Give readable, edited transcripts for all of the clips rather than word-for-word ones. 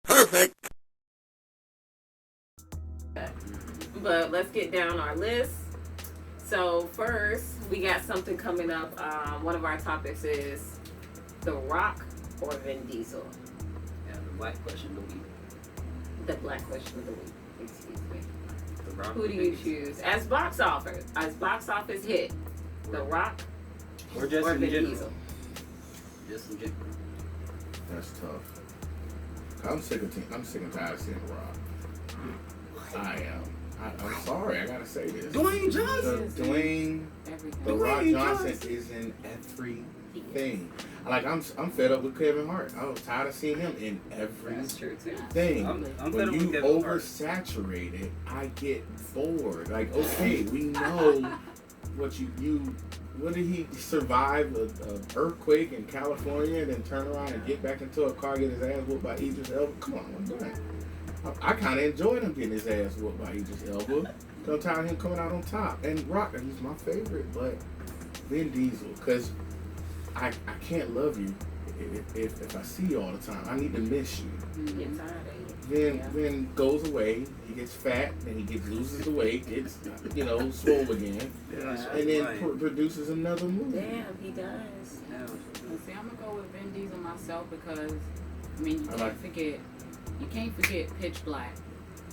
Perfect. But let's get down our list. So first, we got something coming up. One of our topics is The Rock or Vin Diesel. Yeah, the black question of the week. The black question of the week. Excuse me. The Rock Who do you choose as box office? As box office hit, The Rock or just or in Vin general? Diesel? Just in general. That's tough. I'm sick and tired of seeing The Rock. I am. I'm sorry, I gotta say this. Dwayne Johnson. Dwayne, Everything. The Rock Dwayne Johnson Johnson. is in everything. Like I'm fed up with Kevin Hart. I was tired of seeing him in That's true too. everything. I'm fed When up with you Kevin Hart. oversaturate it, I get bored. Like, okay, we know what you. What did he survive an earthquake in California and then turn around and get back into a car, get his ass whooped by Idris Elba? Come on, I'm done. I kind of enjoyed him getting his ass whooped by Idris Elba. I'm tired of him coming out on top. And Rock, he's my favorite, but Vin Diesel, because I can't love you if I see you all the time. I need to miss you. You get tired of it. Then goes away. He gets fat, then he loses the weight, gets swole again, Yeah, and then produces another movie. Damn, he does. Yeah. See, I'm gonna go with Vin Diesel myself because I mean you can't forget Pitch Black.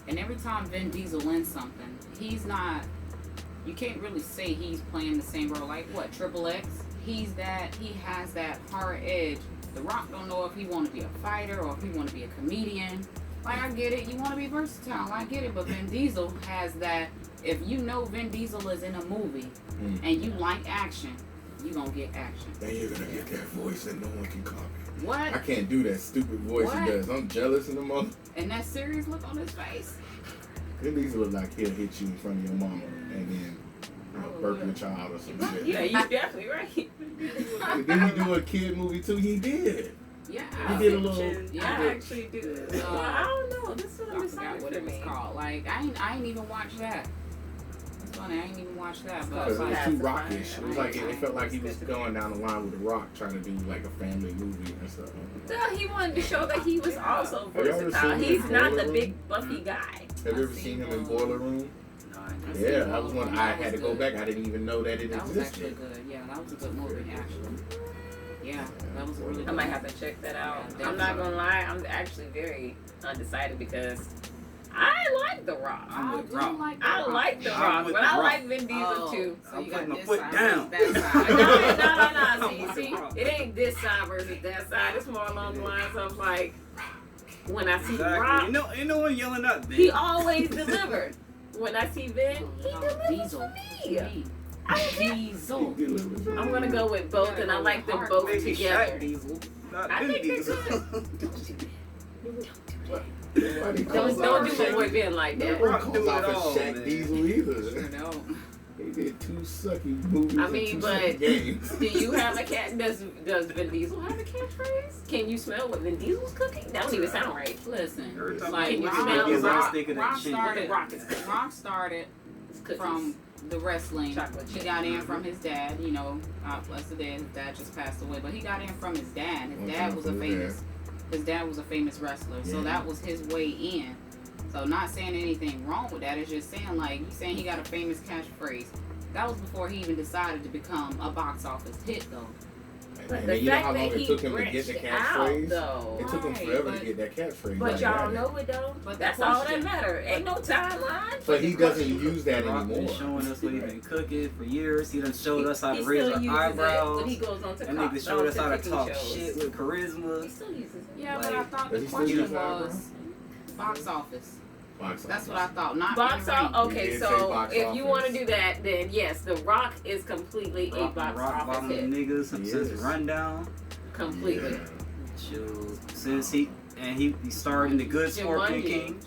And every time Vin Diesel wins something, he's not. You can't really say he's playing the same role like what Triple X. He has that hard edge. The Rock don't know if he want to be a fighter or if he want to be a comedian. Like, I get it, you want to be versatile, I get it, but Vin Diesel has that. If you know Vin Diesel is in a movie and you like action, you gonna get action. Then you're gonna get that voice that no one can copy. What? I can't do that stupid voice What? he does. I'm jealous in the moment. And that serious look on his face. Vin Diesel look like he'll hit you in front of your mama and then burp your child or some shit. Yeah, you're definitely right. And then he do a kid movie too. He did. Yeah. He did a little. Yeah. I actually do. Well, I don't know. This is what I I'm forgot excited what for it was me. called. Like, I ain't even watched that. It's funny, I ain't even watched that. But Because it was like, too rockish. It was like it felt like he was going down the line with The Rock, trying to do like a family movie and stuff. No, he wanted to show that he was also Have y'all ever versatile. seen He's him in not Boiler the Room? big buffy guy. Have you ever seen him in Boiler Room? No, I ain't. Yeah, that was one I had to go back. I didn't even know that it that was actually existed. good. Yeah, that was a good movie, actually. Yeah, that was a really good I might movie. have to check that out. Yeah, I'm not gonna lie, I'm actually very undecided because I like The Rock. I'm with Rock. I like The I'm Rock, with but The I Rock. like Vin Diesel Oh, too. so I'm you got putting my this foot side down. versus that side. No. See, it ain't this side versus that side. It's more along the lines of like when I see Exactly. Rock, You know one yelling out, man. he always delivered. When I see Vin, he No, delivers Diesel. for me. I don't care. Diesel. I'm gonna go with both, and I like them both Maybe together. Shaq Diesel. Not I Vin think they're Diesel. Nobody calls Don't out do Shaq- it with Ben like that. Nobody Rock calls do out it for all, Shaq man. Diesel either. You know. He did two sucky movies. I and mean, two but sucky games. do you have a cat? Does Vin Diesel have a catchphrase? Can you smell what Vin Diesel's cooking? That don't even sound right. Listen, Every time like you I smell get Rock- Rock, thinking Rock that shit. started. Rock is cooking. Rock started It's cookies. from the wrestling. Chocolate He chip. got in from his dad. You know, God bless the dad. His dad just passed away, but he got in from his dad. His One dad time was for a his famous. His dad was a famous wrestler, so Yeah. that was his way in. So not saying anything wrong with that. It's just saying like you saying he got a famous catchphrase. That was before he even decided to become a box office hit, though. But And the you know fact how long that it he took him to get the branched out, catchphrase? though. It took him Right, forever but- to get that catchphrase. But Like y'all that. know it though. But That's the all that question- matter. Ain't no timeline. But he doesn't question. use that Rock been anymore. showing us what he been cooking for years. He done showed us how He to raise still our uses eyebrows. it when he goes on to That nigga showed us how to talk shows. shit with charisma. He still uses it. Yeah, Like, but I thought does the he still question use eyebrows? was box office. Box That's office. what I thought. Not Box in ring. office. Okay, You did say so box if you want to office. do that, then yes, The Rock is completely a Rock, box rock office bottom hit. niggas He since is. Rundown. Completely. Yeah. Shoot. Since he started in the good Scorpion Jumanji. King.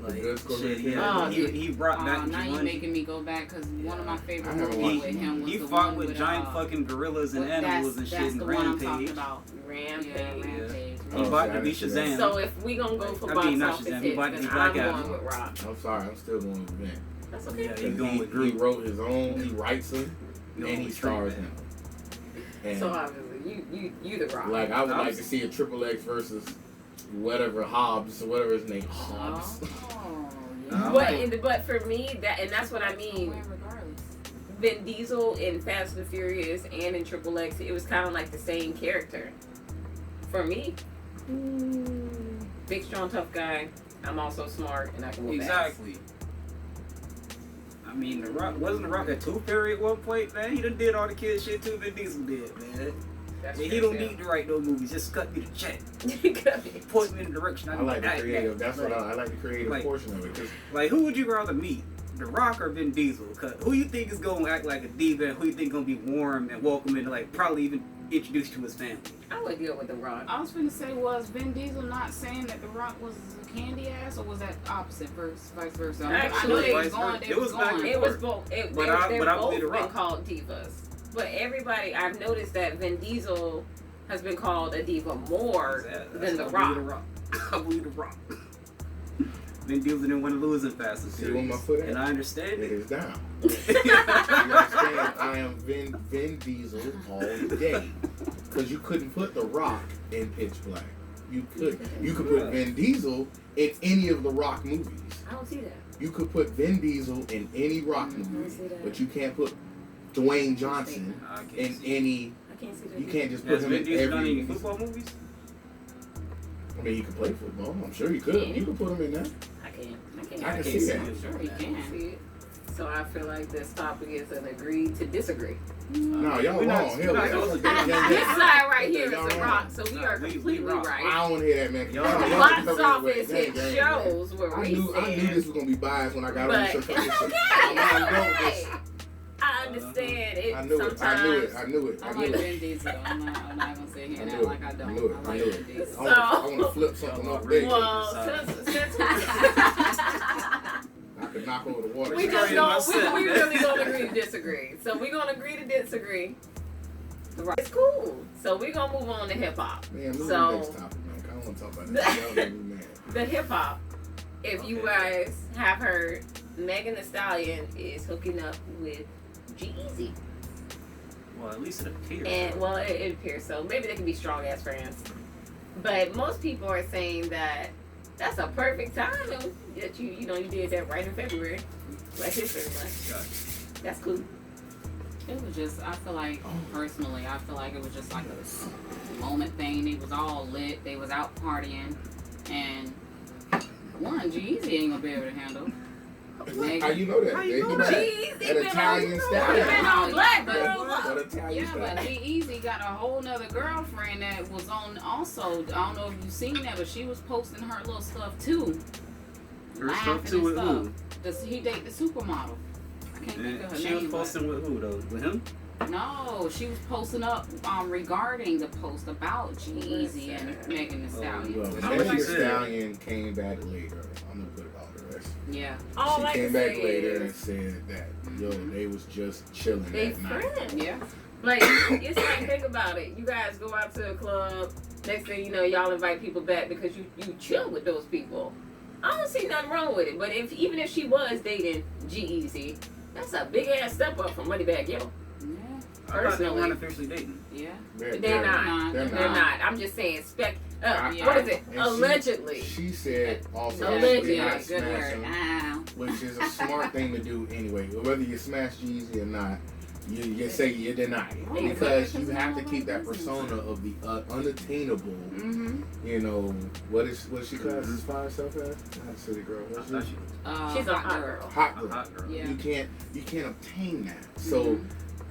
Like, good shit, Scorpion yeah. King? He brought back now you Jumanji. making me go back because one of my favorite I haven't movies watched with him was He the fought one with giant fucking gorillas and animals and shit That's in the one I'm talking Rampage. about. Rampage. Yeah, Rampage. He Oh, bought see, to I be didn't see that. Shazam. So if we gonna go for I box mean, not office Shazam, hits, he bought to then be I'm Black going Adam. with Rock. I'm sorry, I'm still going with Vin. That's okay. Yeah, you going with He Groot. wrote his own, he writes them, You and going he with stars Street, him. And So obviously, you the Rock. like, I would like to see a Triple X versus whatever Hobbs or whatever his name, Hobbs. Oh, But for me, that's what I mean. Regardless. Vin Diesel in Fast and Furious and in Triple X, it was kind of like the same character. For me, big, strong, tough guy. I'm also smart and I can move fast. Exactly. I mean, the Rock wasn't the Rock a tooth fairy at one point, man. He done did all the kid shit too. Vin Diesel did, man. That's And true, he don't too. need to write those movies. Just cut me the check. Good. Point me in the direction I like the that- creative. That's what like, I like the creative like- portion of it. 'Cause Like, who would you rather meet? The Rock or Vin Diesel? Cause who you think is gonna act like a diva? And who you think gonna be warm and welcoming? Like, probably even introduce you to his family. I would deal with the Rock. I was going to say, was Vin Diesel not saying that The Rock was a candy ass, or was that opposite, vice versa? I know they was Actually, going. They it was was back going. and It was forth. both. They're But I both believe The been Rock. called divas. But everybody, I've noticed that Vin Diesel has been called a diva more than The Rock. I believe The Rock. Vin Diesel didn't want to lose in Fast and See where my Furious. foot at? And I understand it it. is down. You understand? I am Vin Diesel all day. Because you couldn't put The Rock in Pitch Black. You could put Vin Diesel in any of the Rock movies. I don't see that. You could put Vin Diesel in any Rock movie, see that. but you can't put Dwayne Johnson I can't in see it. any. I can't see that. You can't just put Has him Vin in Diesel done every any movie. football movies? I mean, you can play football. I'm sure you could. Yeah. You could put him in there. I can't. I can can't see see that. it. Sure, he I can. can't see it. So I feel like this topic is an agree to disagree. No, y'all We're not- wrong. we're Hell not yeah. supposed to do Yeah, that. yeah. This side right here is Y'all The wrong. Rock, so we are We completely rock. right. I don't want to hear that, man. Y'all The wrong. Y'all box can cover that office way. hit Dang, shows where I we knew said, this was gonna be biased when I got on but the it's show. okay. I'm not going with this. I understand it. I knew it. Sometimes. I knew it. I I like knew it. Vin Diesel. I'm not gonna sit here I and knew act it. like I I don't. knew it. I I like knew Vin it. Diesel. I want to flip something off big. Well, since I could knock over the water. we Sorry, just myself, don't, we man. really gonna agree to disagree. So we're gonna agree to disagree. The Rock is cool. So we're gonna move on to hip hop. Man, move to So- the next topic, man. I don't want to talk about that. Y'all make me mad. The hip hop. If you Okay. guys have heard, Megan Thee Stallion is hooking up with g-eazy. Well, at least it appears. And well, it appears so. Maybe they can be strong ass friends. But most people are saying that that's a perfect time that you did that right in February. Like history month. Gotcha. That's cool. It was just, I feel like, personally, I feel like it was just like a moment thing. It was all lit. They was out partying. And one, g-eazy ain't gonna be able to handle. How you know that? How you They know do that? that. G-Eazy That been Italian on, style. been on Black But- Girl. That Italian Yeah, but style. g-eazy got a whole nother girlfriend that was on also. I don't know if you've seen that, but she was posting her little stuff too. Her Laughing stuff too and with stuff. who? Does he date the supermodel? I can't think of her She name. was posting with who though? With him? but- No, she was posting up regarding the post about g-eazy and Megan Thee Stallion. Well, How Megan much Thee you said? Stallion came back later. I'm gonna put all the rest. Yeah. All She I came can back say later and is said that they was just chilling they that night. friends. Yeah. Like, it's like, think about it. You guys go out to a club. Next thing you know, y'all invite people back because you chill with those people. I don't see nothing wrong with it. But even if she was dating g-eazy, that's a big ass step up from Moneybag Yo. Yeah. I thought they Personally. weren't officially dating. Yeah. They're not. They're They're not. not. I'm just saying. Yeah. What is it? And Allegedly. She said also Allegedly. that Yeah, she good smash word. him, Ow. which is a smart thing to do anyway. Whether you smash Jeezy or not, you say you deny it Right, because you because have to it's keep that all persona of the unattainable. Mm-hmm. You know what she classifies herself as? Not city girl. I What's thought she? she was She's a hot girl. Hot a girl. hot girl. Yeah. You can't obtain that. So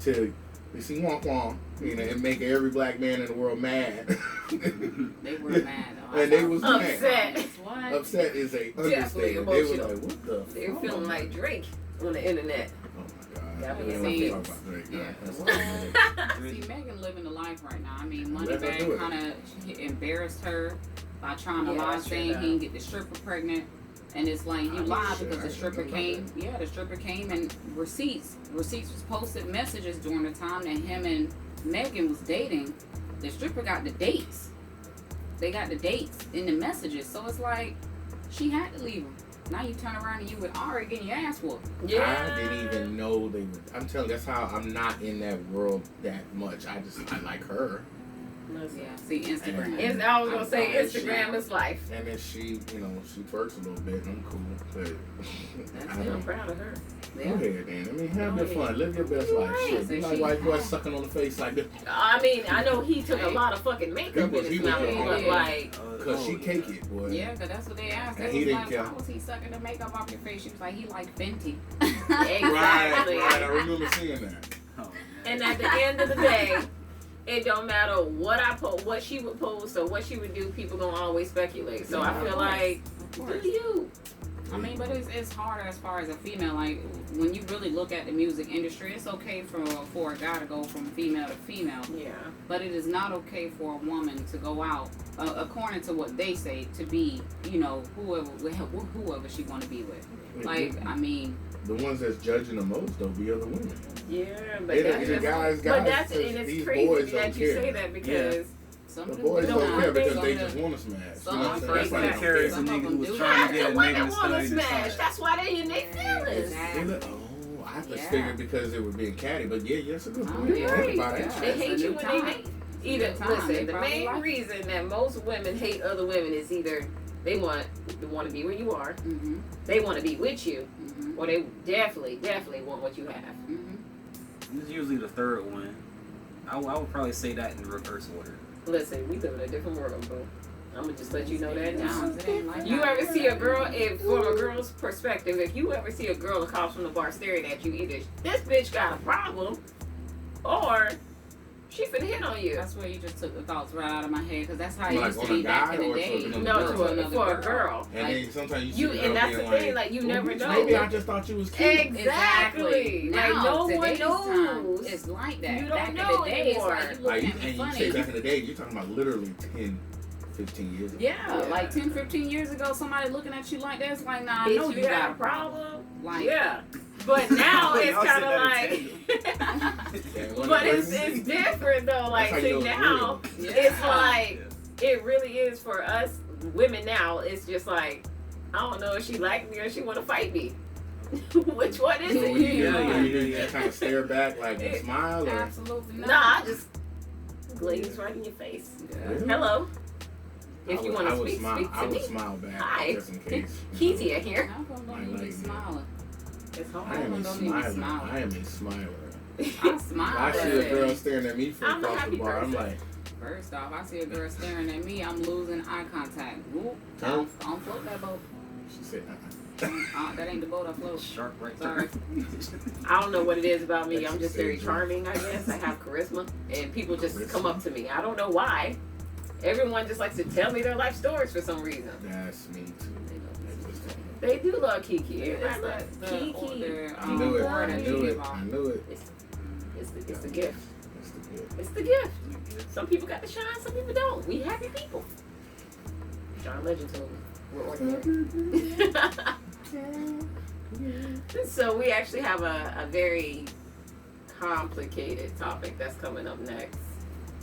to you see wonk wonk, you know, and make every black man in the world mad. They were mad. Though. And they was Upset. What? Upset is a Definitely understatement. They was emotional. like, what the They're fuck? feeling like Drake on the internet. Oh my god. Definitely We don't seems- talk about Drake now. Yeah. That's- See, Megan living the life right now. I mean, Let her do Moneybag it. kind of embarrassed her by trying to Yeah, lie, that's true, saying though. he didn't get the stripper pregnant. And it's like you lied shit, because the stripper came. Yeah, the stripper came and receipts was posted messages during the time that him and Megan was dating. The stripper got the dates. They got the dates in the messages. So it's like she had to leave him. Now you turn around and you with Ari getting your ass whooped. I didn't even know they were. I'm telling you, that's how I'm not in that world that much. I like her. Yeah, see, Instagram. I was gonna say Instagram is life. And then she twerks a little bit. And I'm cool, but I'm proud of her. Go ahead, then. I mean, have your fun. Live your best life. Shit, be like white boy sucking on the face like this. I mean, I know he took a lot of fucking makeup in his mouth, but like, cause she cake it, boy. Yeah, cause that's what they asked. And They he was didn't like, care. why was he sucking the makeup off your face? She was like, he like Fenty. exactly. Right. I remember seeing that. And at the end of the day, it don't matter what I post, what she would post, or what she would do. People gonna always speculate. So I feel like, do you? I mean, but it's harder as far as a female. Like, when you really look at the music industry, it's okay for a guy to go from female to female. Yeah. But it is not okay for a woman to go out, according to what they say, to be, whoever she want to be with. Like, I mean... The ones that's judging the most, though, be other women. Yeah, but that's just... But that's and it's crazy that you say that because... Yeah. The boys don't care because they just want to smash. That's why they carry some nigga who was trying to get a nigga to study the science. That's why they in their feelings. Oh, I just figured because they were being catty, but that's a good point. They hate you when they hate. Listen, the main reason that most women hate other women is either they want to be where you are, they want to be with you, or they definitely want what you have. It's usually the third one. I would probably say that in reverse order. Listen, we live in a different world, bro. I'm gonna just let you know that now. You ever see a girl, from a girl's perspective, if you ever see a girl across from the bar staring at you, either this bitch got a problem, or she finna hit on you. That's where you just took the thoughts right out of my head, because that's how it like used to be back in the day. For a girl. And then sometimes you and that's the thing, like you never know. Maybe I just thought you was cute. Exactly. Like no one knows. It's like that. You back don't know in the day, anymore. it's like you looking at me funny. You say back in the day, you're talking about literally 10, 15 years ago. Yeah, like 10, 15 years ago, somebody looking at you like that, it's like, nah, I know you got a problem. Like, yeah. But now it's kind of like, but it's different though. Like, see now, it's like, it really is for us women now. It's just like, I don't know if she like me or she want to fight me. Which one is it? You kind of stare back like and smile? Or? Absolutely not. Nah, I just glaze right in your face. Really? Hello. If you want to speak to me. I would smile back. Hi. Just in case. Keezy here. How come don't you be smiling? It's hard. I am a smiler. I smile. I see a girl staring at me from across the bar. Person. I'm like, first off, I see a girl staring at me, I'm losing eye contact. Whoop. I don't float that boat. She said, that ain't the boat I float. Shark right Sorry. I don't know what it is about me. I'm just very charming, I guess. I have charisma. And people just come up to me. I don't know why. Everyone just likes to tell me their life stories for some reason. That's me too. They do love Kiki. Everybody loves Kiki. I knew it. It's the gift. It's the gift. Some people got to shine, some people don't. We happy people. John Legend told me we're ordinary. So we actually have a very complicated topic that's coming up next.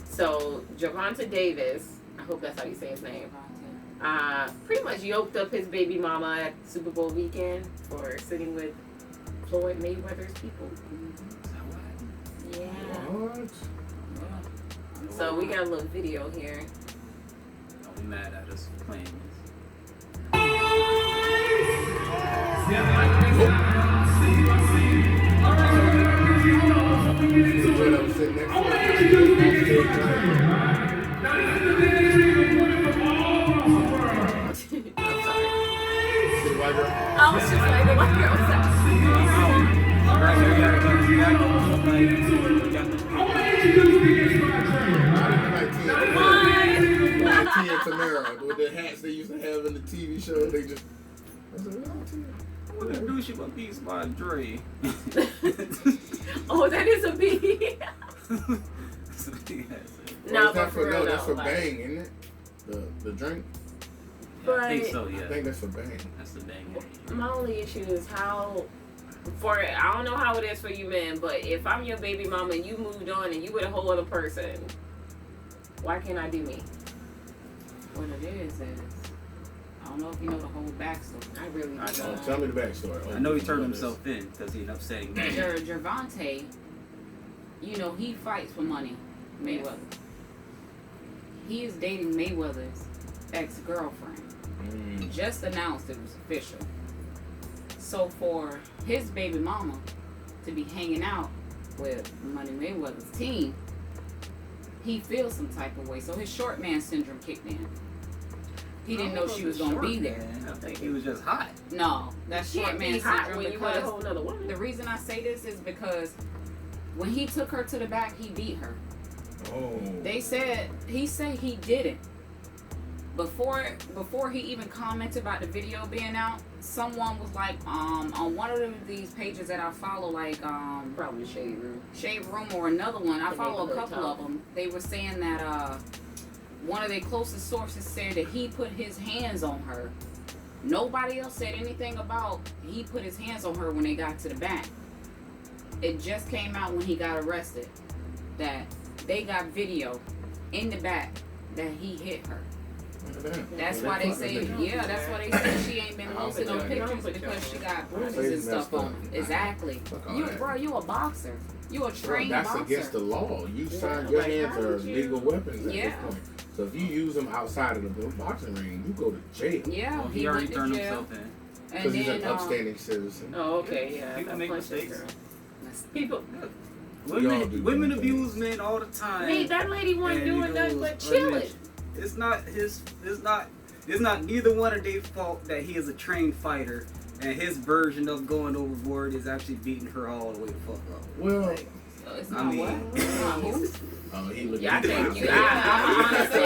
So Gervonta Davis, I hope that's how you say his name, pretty much yoked up his baby mama at Super Bowl weekend for sitting with Floyd Mayweather's people. Yeah. What? So we got a little video here. Don't be mad at us for playing this. I was just like, the white girl Tia and Tamara with the hats they used to have in the TV show. They just. What do she want these by Dre? Oh, that is a B. No, but for real, that's for Bang, isn't it? The drink. But I think so, yeah. I think that's a bang. That's the bang. my only issue is how. I don't know how it is for you men, but if I'm your baby mama and you moved on and you with a whole other person, why can't I do me? What it is, I don't know if you know the whole backstory. I really I don't. don't. Tell me the backstory. I know he turned himself in because he's an upsetting man. Gervonta, you know, he fights for money, Mayweather. He is dating Mayweather's ex-girlfriend. Just announced it was official. So for his baby mama to be hanging out with Money Mayweather's team, he feels some type of way. So his short man syndrome kicked in. He didn't know she was going to be there. I think he was just hot. No, that's short man syndrome when you with a because whole other woman. the reason I say this is because when he took her to the back, he beat her. Oh. He said he didn't. Before he even commented about the video being out, someone was like, on one of these pages that I follow, like, Probably Shade Room. or another one, I The follow a neighborhood couple talk. of them. They were saying that, one of their closest sources said that he put his hands on her. Nobody else said anything about he put his hands on her when they got to the back. It just came out when he got arrested that they got video in the back that he hit her. That's why they say, that's why they say she ain't been posting no pictures because she got bruises and stuff on her. Exactly. You a boxer. You a trained that's boxer. against the law. You signed your hands are legal weapons at Yeah. this point. So if you use them outside of the boxing ring, you go to jail. Yeah, Well, he already went to turned jail. himself in. Because And he's an then, upstanding citizen. Oh, okay, yeah. People I make punched this mistakes. girl. People. We all do Women things. abuse men all the time. Hey, that lady wasn't And he doing nothing goes but chilling. unmentioned. It's not neither one of their fault that he is a trained fighter and his version of going overboard is actually beating her all the way the fuck up. Well, It's I not mean- what? It's not who? he looking Yeah, I at think the you. crowd. I honestly,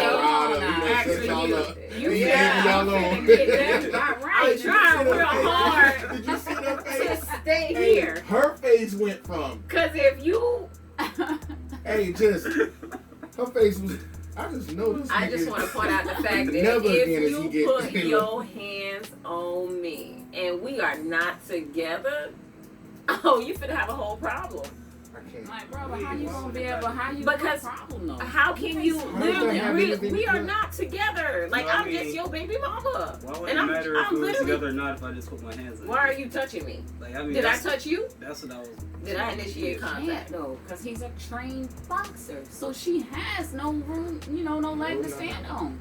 Actually, actually, you He yeah, egging y'all I'm on. finna get that right. Did you Trying see her real face? hard Did you see her to face? stay Hey, here. her face went from, Cause if you, her face was, I just noticed. I just want to point out the fact that Never again if is he you getting put any your hands on me and we are not together, oh, you finna have a whole problem. I can't. Like, bro, but how you gonna be able? How you Because got a problem though? How can you How does that have literally? anything We to are do- not together. Like No, I I'm just mean- your baby mama. Why would And it I'm matter if we were literally. together or not if I just put my hands on Why are you touching me? Like, I mean, Did I that's, touch you? that's what I was. Did I initiate Can't contact? though, because he's a trained boxer, so she has no room, no leg to stand on.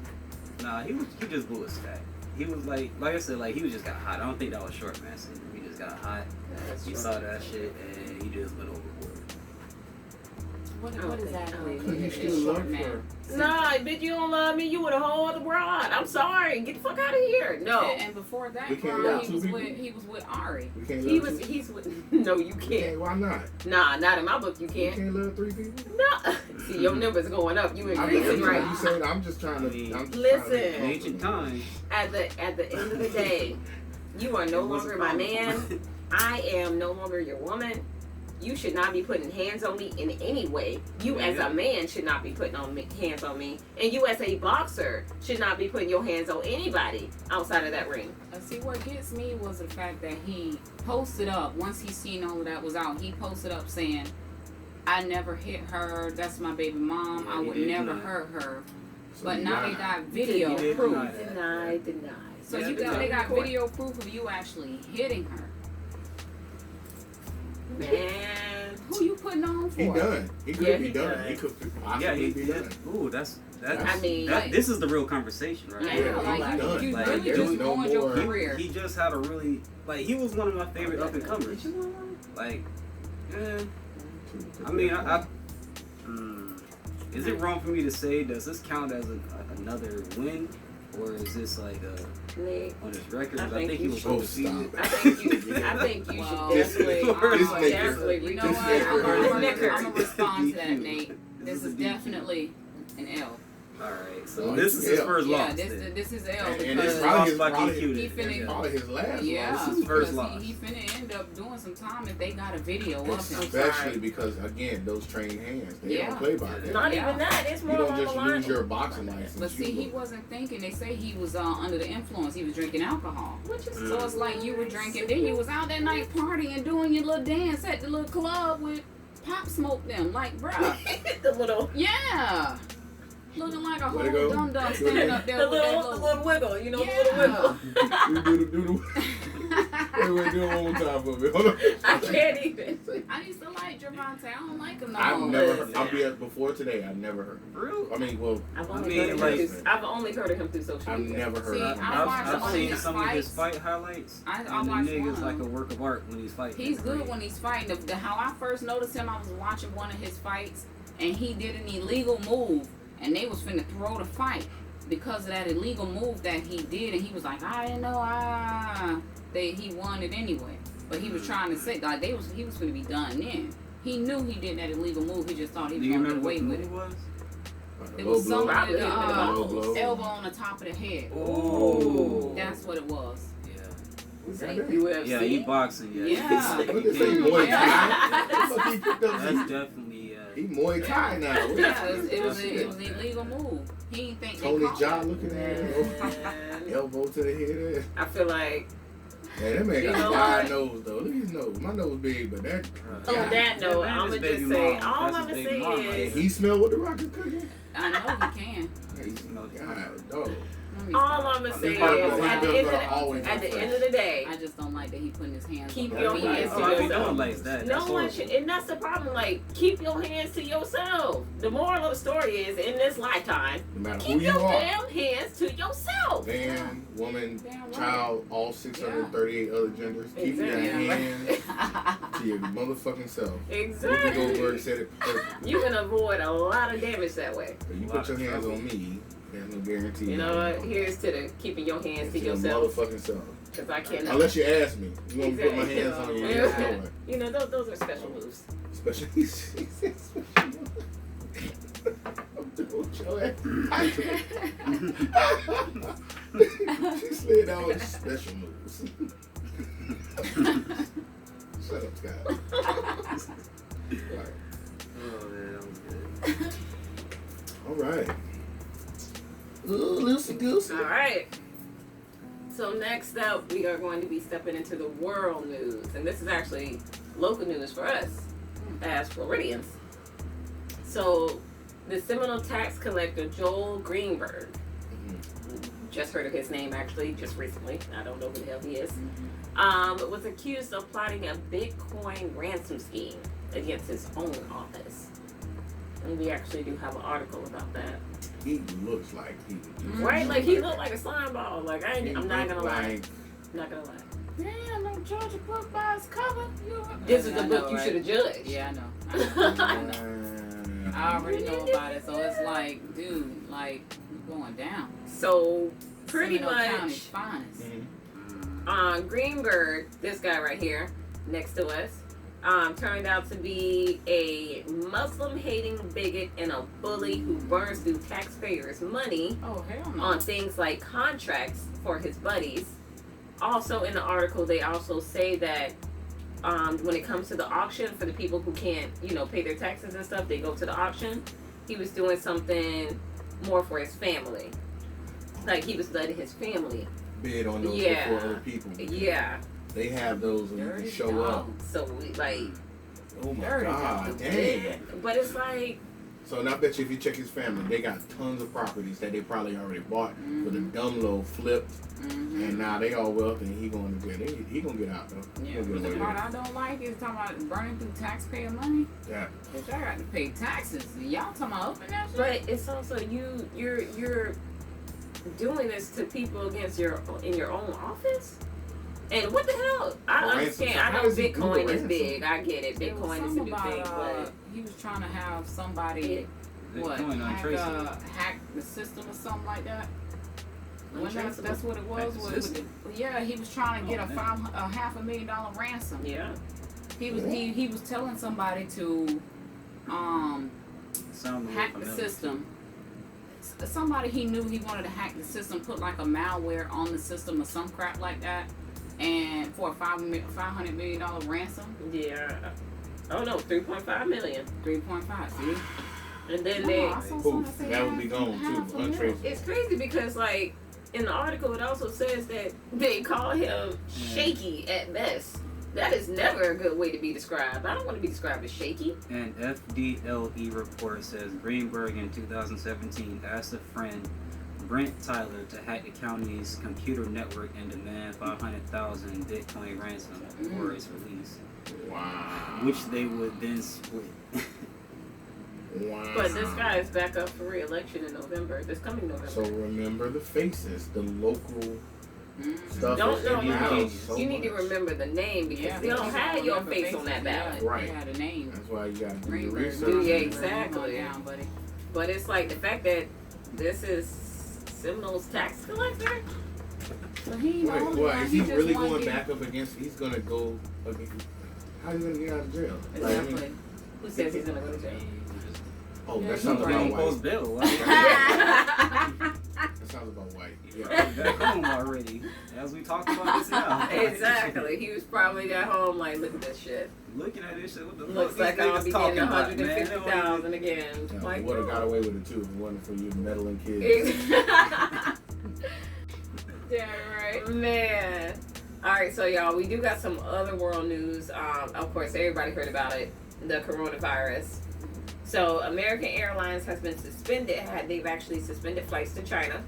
Nah, he just blew a stack. He was like I said, like he was just got hot. I don't think that was short man syndrome. He just got hot. He saw that shit and he just went overboard. What exactly? Cause you is still short love man? her. Nah, bitch, you don't love me. You with a whole other broad. I'm sorry. Get the fuck out of here. No. And before that, We can't bro, love he two was people. with Ari. We can't He love was. two- He's with. No, you we can't. can't. Why not? Nah, not in my book. You You can't. can't love 3 people. No. See, your number's going up. You I'm increasing just, right. you saying, I'm just trying to. I'm just Listen. Trying to In ancient times, At the end of the day, you are no it wasn't longer my common. man. I am no longer your woman. You should not be putting hands on me in any way. You as a man should not be putting hands on me. And you as a boxer should not be putting your hands on anybody outside of that ring. See, what gets me was the fact that he posted up, once he seen all of that was out, he posted up saying, I never hit her, that's my baby mom, Yeah, I he would did never deny it. hurt her. So But you now lied. they got video He did proof. deny that. Deny. So Yeah, they got court. video proof of you actually hitting her. Man. Who you putting on for? He done. He could Yeah, be he done. done. He could possibly Yeah, be done. Ooh, that's. I mean, this is the real conversation, right? Yeah, Yeah, like he's done. you Like, really there's just no ruined your more- career. He just had a really he was one of my favorite up and comers. Did you want one? Like, I mean, is it wrong for me to say? Does this count as another win, or is this like Nick, on his record? I I think think he you was should undefeated. I think you Wow. should definitely, This nigga- definitely You know This what? nigga- I'm This gonna nigga. respond to that, Nate. This This is is a DQ. definitely an L. Alright, so Well, this is his yeah. first Yeah, loss. this is L And because it's probably his, he finna- probably his last yeah, loss. This is first because loss. he finna end up doing some time if they got a video of him. Especially because, again, those trained hands, they Yeah. don't play by that. Not Yeah. even that. It's You more don't along the just line. lose your boxing license. But see, he wasn't thinking. They say he was under the influence. He was drinking alcohol. Which is So it's like you were drinking, then you was out that night partying, doing your little dance at the little club with Pop Smoke them. Like, bruh. the little, Yeah. Looking like a Way to whole go. dum-dum standing up there the with that little wiggle. You know, Yeah. the little wiggle. do the. Wait, do it one more time for me. Hold on. I can't even. I used to like Gervonta. I don't like him no I've more. never. I'll be at before today. I've never heard. Real? I mean, well, I've I only, mean, heard of like- him through, I've only heard of him through social I've media. never heard. See, of him. I watched I've all seen his some of his fights. fight highlights. I And the watched nigga's one. like a work of art when he's fighting. He's good when he's fighting. How I first noticed him, I was watching one of his fights, and he did an illegal move, and they was finna throw the fight because of that illegal move that he did, and he was like, I didn't know, he won it anyway. But he was trying to say, like, he was finna be done then. He knew he did that illegal move, he just thought he Do was you gonna get remember away what the with movie it. was? It Low was blow. somebody with Low blow. elbow on the top of the head. Oh. That's what it was. Yeah. Is that UFC? Yeah, he boxing. Yeah. Yeah. What did they say, Muay Thai? What the fuck he picked up? That's definitely. He Muay Thai now. What Yeah, is it was that? an illegal move. He didn't think they Tony caught Jaa him. looking at him. Elbow to the head. I feel like, Man, that man You got know a wide what? nose though. Look at his nose. My nose big, but that. on God. that note, man, I'm his gonna just baby say, mom. all That's I'm his gonna baby say mom. is, He smell what the Rock is cooking. I know he can. He's God, dog. Let me all stop. I'm gonna say is, Them at the end of the day, I just don't like that he putting his hands Keep on your me. hands to Oh, I yourself. be doing like that. no That's one should, and that's the problem. Like, keep your hands to yourself. The moral of the story is, in this lifetime, No matter keep who you your are, damn hands to yourself. man, woman, Damn right. child, all 638 other genders, keep your Exactly. hands to your motherfucking self. Whoopi Exactly. Goldberg said it perfectly. You can avoid a lot of damage that way. If you put your hands on me, there's no guarantee. You know what? Here's to the keeping your hands to your yourself, motherfucking self. because I cannot. Unless you ask me, you want me to put my Exactly. hands on you? Yeah. Yes, no way. You know, those are special moves. Especially, I'm doing your ass. She slid out with special moves. Shut up, Scott. Right. Oh man, that was good. All right. Ooh, loosey goosey. All right. So next up, we are going to be stepping into the world news, and this is actually local news for us as Floridians. So, the Seminole tax collector Joel Greenberg, just heard of his name actually just recently. I don't know who the hell he is. Was accused of plotting a Bitcoin ransom scheme against his own office. And we actually do have an article about that. He looks like he would do Right? Like, he looked like a slime ball. Like, I'm not gonna lie. like, Not gonna lie. Damn, no Georgia book by its cover. This is I the know, book you right? should have judged. Yeah, I know. I know. I already know about it, so it's like, dude, like, you're going down. So, pretty Seminole County's much, finest. Greenberg, this guy right here, next to us, turned out to be a Muslim-hating bigot and a bully who burns through taxpayers' money Oh, hell no. on things like contracts for his buddies. Also, in the article, they also say that when it comes to the auction for the people who can't, pay their taxes and stuff, they go to the auction. He was doing something more for his family. Like, he was letting his family. bid on those Yeah. before other people. Yeah. They have those when you Dirty can show up. So, Oh my Dirty God, dog. dang. but it's like, So and I bet you if you check his family, they got tons of properties that they probably already bought with a dumb little flipped, and now they all wealthy and he going to jail. He gonna get out though. He Yeah, gonna but get the away part with I don't like is talking about burning through taxpayer money. it. Yeah. Bitch, I got to pay taxes. And y'all talking about open that shit? but it's also you're doing this to people in your own office. And what the hell? I understand. I How know does he do the Bitcoin is ransom? big. I get it. There was Bitcoin is a something new about, thing, but he was trying to have somebody Bitcoin untraceable. hack the system or something like that. When Untraceable. that's what it was. Hack the Was it, system? yeah, he was trying to get Oh, a man. $500,000 ransom. yeah. He was telling somebody to Sound hack the system somebody he knew he wanted to hack the system, put like a malware on the system or some crap like that, and for a $500 million ransom. Yeah. Oh no, 3.5 million. 3.5. See. And then Poof, that would be gone too. Untraceable. it's crazy because like in the article it also says that they call him shaky at best. That is never a good way to be described. I don't want to be described as shaky. An FDLE report says Greenberg in 2017 asked a friend, Brent Tyler, to hack the county's computer network and demand 500,000 Bitcoin ransom for its release. Wow. Which they would then split. Wow. But this guy is back up for re-election in November. This coming November. So remember the faces, the local stuff. Don't know how. So you need to much. remember the name because they don't have your face on that ballot. Right. They had a name. That's why you gotta do your Greenberg. research. Yeah, exactly. Come on down, buddy. But it's like the fact that this is Seminole's tax collector. So he ain't the Wait, only what? one. Is he just really wanna going get- back up against? He's gonna go against. How's he gonna get out of jail? Like, I mean, Exactly. Who says he's gonna go to jail? oh, Yeah, that he sounds Bring about him post white. bill. That sounds about white. Yeah. Back home already. As we talked about this now. Exactly. He was probably at home like, look at this shit. Looking at this shit, what the Looks fuck like these I'll niggas be talking getting about, man? 150,000 again. Yeah, Like, would have got away with it too if it wasn't for you meddling kids. Yeah, right. Man. Alright, so y'all, we do got some other world news. Of course, everybody heard about it. The coronavirus. So, American Airlines has been suspended. They've actually suspended flights to China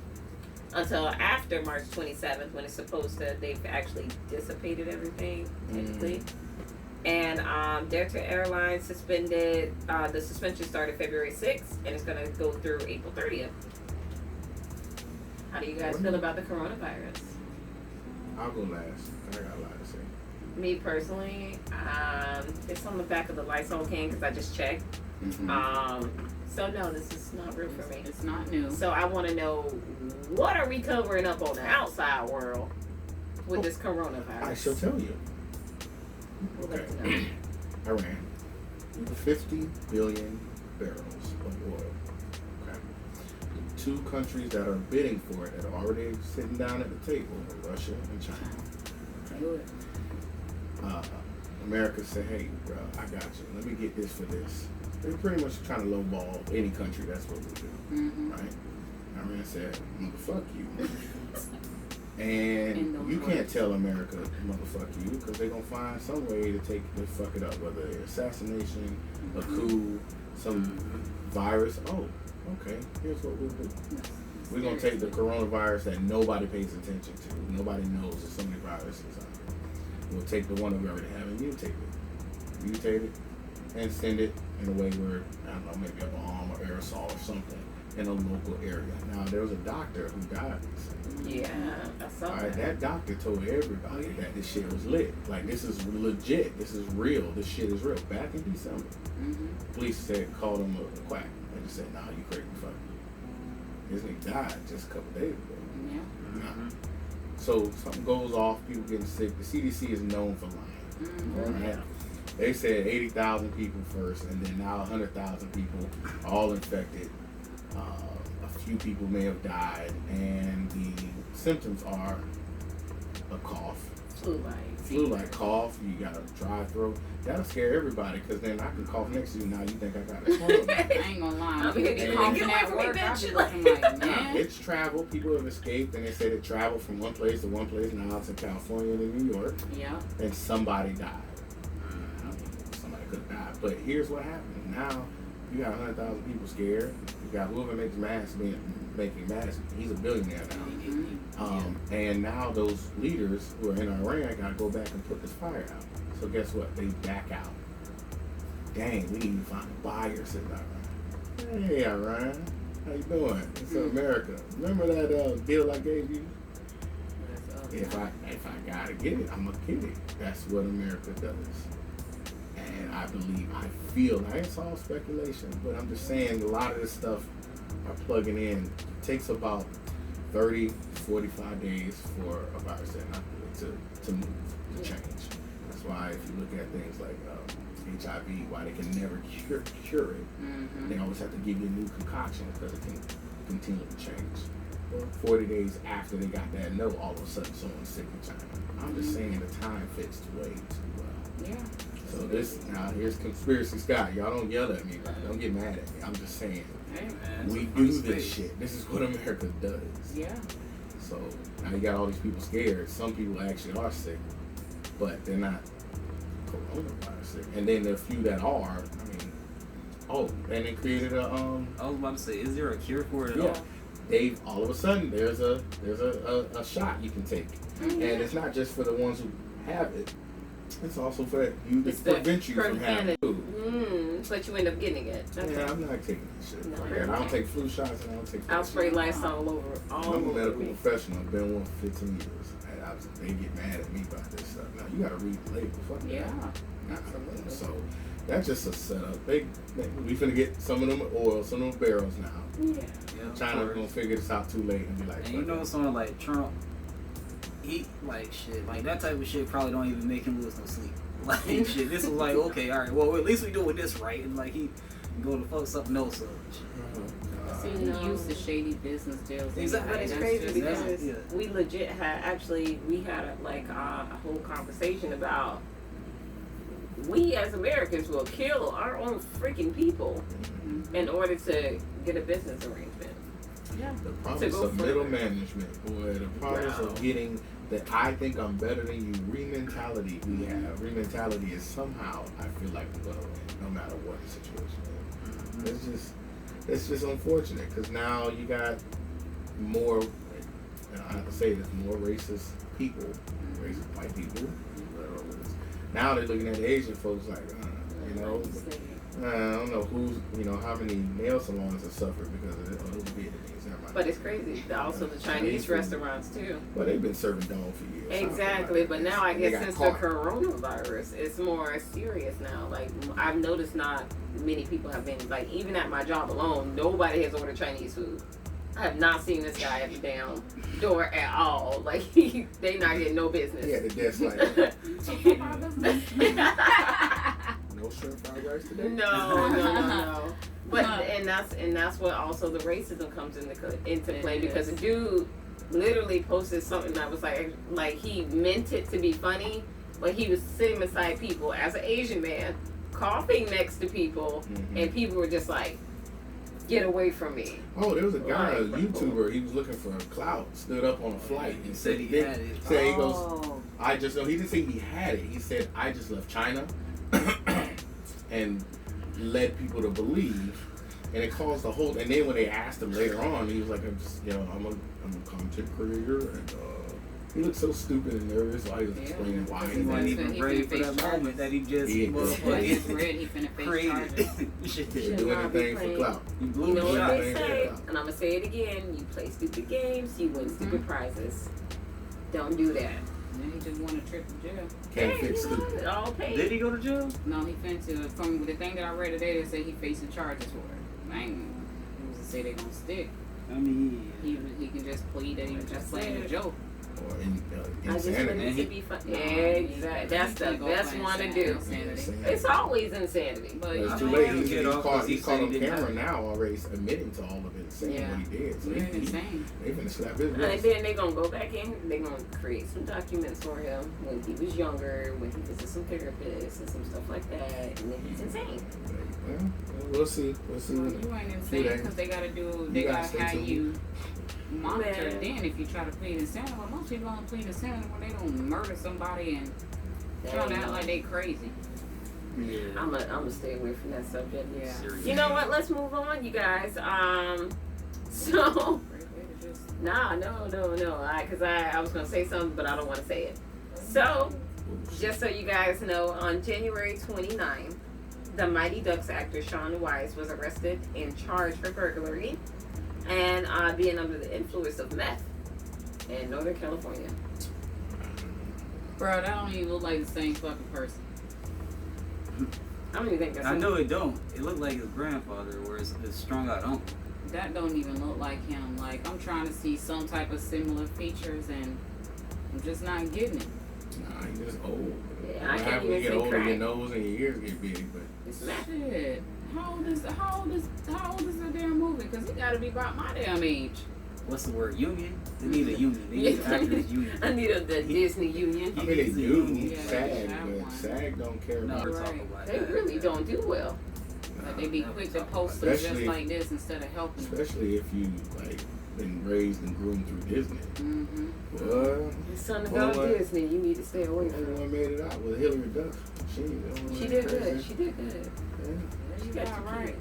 until after March 27th when it's supposed to, they've actually dissipated everything, technically. And Delta Airlines suspended, the suspension started February 6th and it's going to go through April 30th. How do you guys feel about the coronavirus? I'll go last. I got a lot to say. Me personally, it's on the back of the Lysol can because I just checked. So no, this is not real for me. It's not new. So I want to know, what are we covering up on the outside world with this coronavirus? I shall tell you. We'd Okay. like to know. Iran, 50 billion barrels of oil. Okay. The two countries that are bidding for it that are already sitting down at the table are Russia and China. Good. America said, hey, bro, I got you. Let me get this for this. They're pretty much trying to lowball any country. That's what we do, right? Iran said, motherfuck you. And you can't tell America, motherfuck you, because they're going to find some way to fuck it up, whether it's assassination, a coup, some virus. Oh, okay, here's what we'll do. We're going to take the coronavirus that nobody pays attention to. Nobody knows there's so many viruses out there. We'll take the one that we already have and mutate it, and send it in a way where, I don't know, maybe a bomb or aerosol or something in a local area. Now, there was a doctor who died recently. Yeah, I saw All right, that. that doctor told everybody that this shit was lit. Like, this is legit. This is real. This shit is real. Back in December, police called him a quack. They just said, nah, you crazy, fuck you. This nigga died just a couple days ago. Yeah. Nah. So something goes off, people getting sick. The CDC is known for lying. Right? They said 80,000 people first, and then now 100,000 people all infected. A few people may have died, and the symptoms are a cough, flu-like cough. You got a dry throat. That'll scare everybody, because then I can cough next to you. Now you think I got a corona. I ain't gonna lie. I'm here to People get coughing away at from me, work, I bitch. be looking like, Nah, man. it's travel. People have escaped, and they say they traveled from one place to one place. Now it's in California and New York, Yeah. and somebody died. I don't know, somebody could have died. But here's what happened. Now you got 100,000 people scared. You got whoever makes masks making masks. He's a billionaire now. And now those leaders who are in Iran got to go back and put this fire out. So guess what? They back out. Dang, we need to find a buyer in Iran. Hey, Iran. How you doing? It's America. Remember that deal I gave you? If I gotta get it, I'm gonna get it. That's what America does. And I feel, now it's all speculation, but I'm just saying a lot of this stuff are plugging in. It takes about 30, 45 days for a virus to move, to change. That's why if you look at things like HIV, why they can never cure it, they always have to give you a new concoction because it can continually change. 40 days after they got that note, all of a sudden someone's sick in China. I'm just saying the time fits way too well. Yeah. So this, now here's Conspiracy Scott. Y'all don't yell at me, right? Don't get mad at me. I'm just saying, Hey, Man, we it's a do free this space. shit. This is what America does. yeah. So now you got all these people scared. Some people actually are sick, but they're not coronavirus sick. And then the few that are, I mean, and they created a I was about to say, is there a cure for it at yeah. all? They've all of a sudden there's a shot you can take, and it's not just for the ones who have it. It's also for you to It's prevent you from having it. But you end up getting it. Okay. Yeah, I'm not taking that shit. No, And I don't take flu shots, and I don't take. I'll that spray shit. Lysol over all I'm a over medical me. professional. I've been one for 15 years. And they get mad at me about this stuff. Now you gotta read the label. Fuck Yeah. that. Absolutely. So that's just a setup. We finna get some of them oil, some of them barrels now. Yeah. Yeah, of China's course. gonna figure this out too late and be like, And you know someone like Trump, he like shit, like that type of shit probably don't even make him lose no sleep. Like shit, this was like, okay, alright, well at least we doing this right, and like he going to fuck something else up. See, You he know. used the shady business deals. Exactly. But it's That's crazy just- because yeah. we legit had we had a whole conversation about we as Americans will kill our own freaking people in order to get a business arrangement. Yeah. The promise go of middle further. management, boy, the promise Wow. of getting that I think I'm better than you, re-mentality we have. Re-mentality is somehow, I feel like we're going to win, no matter what the situation is. It's just unfortunate, because now you got more, and I have to say this, more racist people, racist white people. Now they're looking at the Asian folks like, you know, I don't know how many nail salons have suffered because of those Vietnamese. Never mind. But it's crazy. Also the Chinese restaurants too. Well, they've been serving dog for years. I don't feel Exactly, like but that. now I They guess got since caught. the coronavirus, it's more serious now. Like I've noticed, not many people have been like, even at my job alone, nobody has ordered Chinese food. I have not seen this guy at the damn door at all. Like they not getting no business. He had the desk like, no shrimp fried rice today? No. But and that's what also the racism comes into play, because a dude literally posted something that was like he meant it to be funny, but he was sitting beside people as an Asian man, coughing next to people, and people were just like, "Get away from me." Oh, there was a guy, a Like, YouTuber, he was looking for a clout, stood up on a flight and Said he had it. Said he goes, I just know, he didn't say he had it, he said, I just left China and led people to believe, and it caused the whole, and then when they asked him later on, he was like, I'm a content creator, and he looked so stupid and nervous while he was explaining why He he wasn't did even he ready finna for that face moment that he just He I just motherfucking read he finna face created. charges. Shit. They Should do not be anything for playing. clout. You blew You know the what shot. they say, and I'm gonna say it again: you play stupid games, you win stupid prizes. Don't do that. And he just won a trip to jail. Can't fix you know, stupid. it all paid. Did he go to jail? No, he finna from the thing that I read today, they say he facing charges for it. I ain't who's to say they gonna stick. I mean, He can just plead that he was just playing a joke. Or I just want insanity. it to be fun. No, Exactly. That's the he go best for one to insanity. do. Insanity. It's always insanity. But It's I too mean, late. he He's get off caught. 'cause he He's caught said on he didn't camera have it. now already, admitting to all of it, saying Yeah. what he did. So you're he, insane. they finna slap his And wrist. then they're gonna go back in, they're gonna create some documents for him when he was younger, when he visited some therapists and some stuff like that, and then he's insane. Well, we'll see. We'll see. Well, you ain't insane days. because they gotta You they gotta gotta stay have tuned. you monitor Man. then if you try to plead insanity. But most people don't plead insanity when they don't murder somebody and trying to act like they crazy. yeah. I'm gonna stay away from that subject. Yeah. Serious. You know what? Let's move on, you guys. So Great way to just because I was gonna say something, but I don't want to say it. So just so you guys know, on January 29th, the Mighty Ducks actor Shaun Weiss was arrested and charged for burglary and being under the influence of meth in Northern California. bro, that don't even look like the same fucking person. I don't even think that's I know it don't. It looked like his grandfather, where it's strung out uncle. That don't even look like him. Like I'm trying to see some type of similar features and I'm just not getting it. Nah, he's just old. Yeah, I can't When you even get say older, crack. your nose and your ears get big, but It's meth. Shit. How old is the damn movie? Because he got to be about my damn age. What's the word? Union? They need a union. They need an actors union. I need the Disney union. I mean, they do. Yeah, SAG, have but one. SAG don't care No, about we're it. talking about They that. really don't do well. But they be Never quick to talk post about them that. just like this instead of helping them. Especially if you like been raised and groomed through Disney. Mm-hmm. Well, It's something Well, about what? Disney. You need to stay away from everyone it. made it out with Hillary Duff. She She did good. She did good. Yeah. She You got got two right. kids.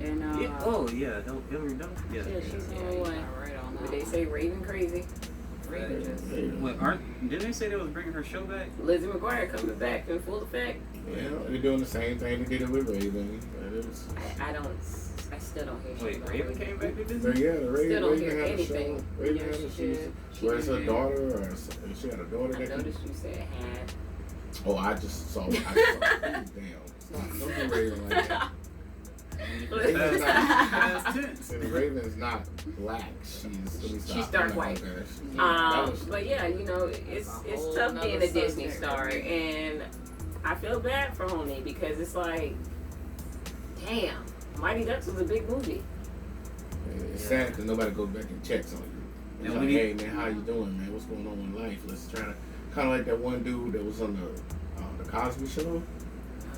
And Yeah. Oh yeah, Hillary Duff. Yeah. Yeah, she's yeah, on you one. got right on But that. they say Raven crazy. Raven just. Wait, didn't they say they was bringing her show back? Lizzie McGuire coming back in full effect. Yeah, they're doing the same thing they did it with Raven. But it was, I still don't hear shit Wait, about Raven came back to but Disney? yeah, the Raven, Still don't Raven hear had a anything. show. Raven Yeah, had she a show. did. She Where it's her did. daughter, or she had a daughter I that noticed you said had. Oh, I just saw. Damn. Don't do Raven like that. Raven's not, Past tense. and Raven's not black. She's She's dark I'm not white. gonna- that was- But yeah, you know, it's whole tough nother being a Disney subject. star, and I feel bad for Homie because it's like, damn, Mighty Ducks was a big movie. It's sad because nobody goes back and checks on you. It's And like, when you- hey man, how you doing, man? What's going on in life? Let's try to kind of like that one dude that was on the Cosby Show,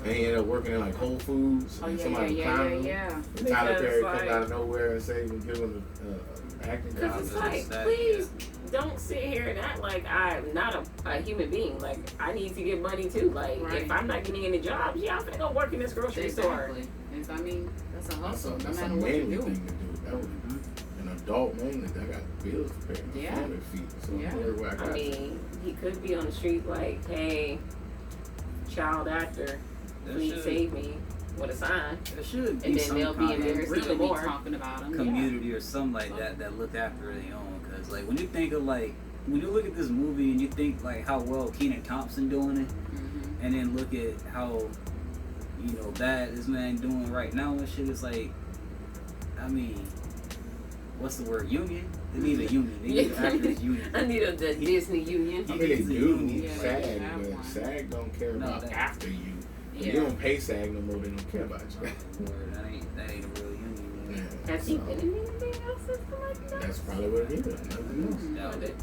and he ended up working in like Whole Foods, Oh and yeah, somebody yeah, clowned yeah, him. yeah. And Tyler Because, Perry like- comes out of nowhere and say, "We'll give him an acting Because job." it's That's like, sad, please don't sit here and act like I'm not a human being. Like, I need to get money too. Like, Right. if I'm not getting any jobs, yeah, I'm gonna go work in this grocery store. Exactly. It's- I mean, that's a That's hustle, no that's a matter what you manly do. thing to do. That was an adult man that got bills to pay, Yeah. family fees. So Yeah. where I I got mean, he could be on the street like, hey, child actor, There please should, save me with a sign. there should be And then some they'll be kind of embarrassed Really even be more. talking about them. community or something like that look after their own. Cause like when you think of like when you look at this movie and you think like how well Kenan Thompson doing it, Mm-hmm. and then look at how bad this man doing right now and shit, it's like, I mean, what's the word? Union? They need a union. They need an actors union. I need the Disney union. I mean, they He's a do union. Yeah, SAG, they have but one. SAG don't care No, about that- after you. If Yeah. you don't pay SAG no more, they don't care about you. Word, that ain't a real union. Yeah, Man. Has he so been in anything else since the Mighty Ducks? that's probably what it is. Nothing else. Mm-hmm. Doubt it.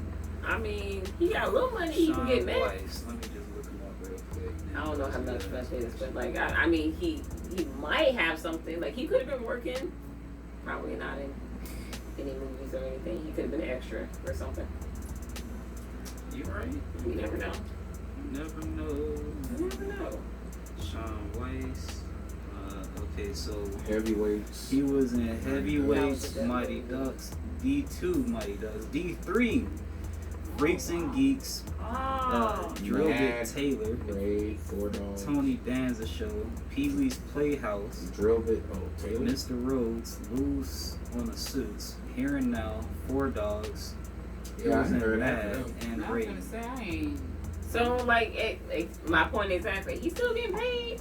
I mean, he got a little money, he can Sean get mad. Weiss. Let me just look him up real quick. I don't know how much that is, but like, I mean, he might have something. Like, he could have been working, probably not in any movies or anything. He could have been an extra or something. You right? You never know. Never know. You never know. Sean Weiss. Okay, so Heavyweights. he was in That Heavyweights, was a good Mighty movie. Ducks, D2 Mighty Ducks, D3 Freaks and Geeks, Drill Mad. Bit Taylor, Ray, Four Dogs. Tony Danza Show, Pee Wee's Playhouse, Drill Bit. Oh, Taylor. Mr. Rhodes, Loose on the Suits, Here and Now, Four Dogs, he Yeah, I was in heard that. Mad and I was Raid. gonna say I ain't. So, like, my point exactly. He's still getting paid.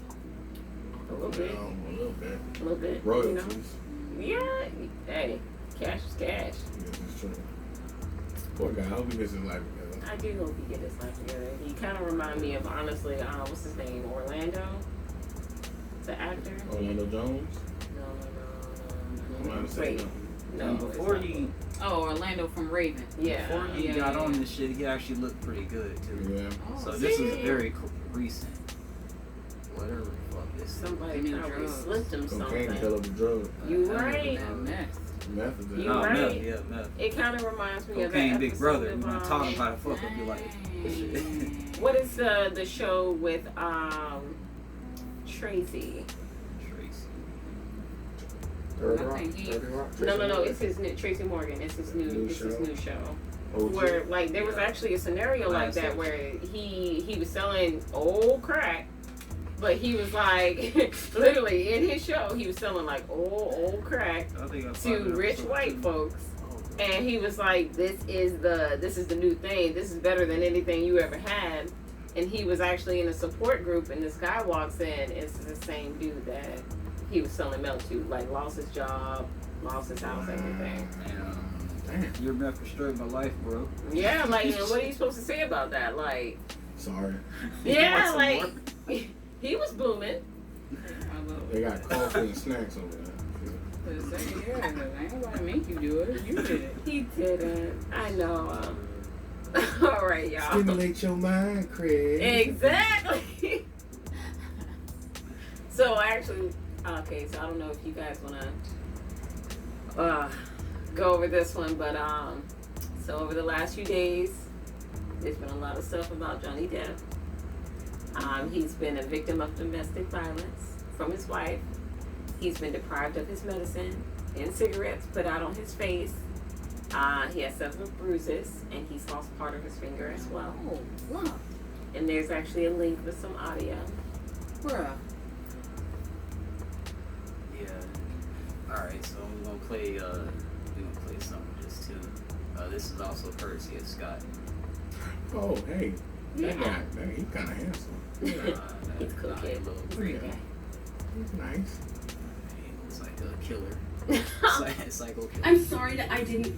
A little bit. A little bit. A little bit. Royalties. You know? Yeah. Hey, cash is cash. Yeah, that's true. Poor guy. I hope he gets his life together. I do hope he get his life together. He kind of remind me of, honestly, what's his name? Orlando? The actor? Orlando Jones. No. Orlando Wait. Jones. No. And it's before not. he Oh, Orlando from Raven. Yeah. Before he Yeah, got yeah, on yeah. this shit, he actually looked pretty good too. Yeah. Oh, So this is see? very recent. Whatever the fuck this is. Somebody New probably drugs. slipped him Cocaine, something. hell of a drug. You I right. don't know. That mess. Meth is You Oh, right. meth, yeah, meth. It kind of reminds me of Cocaine that Big episode Brother. of, We're gonna talk about it. Fuck up your life. Dang. What is the show with Tracy? Tracy. Third I Rock. think he- 30 Rock. No. It's his new Tracy Morgan. It's his new. It's his show? new show. OG. Where like there was actually a scenario like that where he was selling old crack, but he was like literally in his show he was selling like old crack I think I saw to that rich episode, white too. folks. Oh, And he was like, this is the new thing. This is better than anything you ever had. And he was actually in a support group, and this guy walks in, and it's the same dude that he was selling milk to. Like, lost his job, lost his house, everything. Damn. Your meth destroyed my life, bro. Yeah, like, and what are you supposed to say about that? Like, Sorry. You yeah, want some like, more? he was booming. They got coffee and snacks over there. Ain't nobody make you do it. You did it. He didn't. I know. All right, y'all. Stimulate your mind, Craig. Exactly. So actually, okay. So I don't know if you guys wanna go over this one, but so over the last few days, there's been a lot of stuff about Johnny Depp. He's been a victim of domestic violence from his wife. He's been deprived of his medicine and cigarettes put out on his face. He has several bruises, and he's lost part of his finger as well. Oh, wow. And there's actually a link with some audio. Bruh. Yeah. Alright, so we're gonna play something just too. This is also courtesy of Scott. Oh, hey. That guy, he's kind of handsome. He's cooking. Yeah. He's nice. It's like a killer. Psycho killer. I'm sorry that I didn't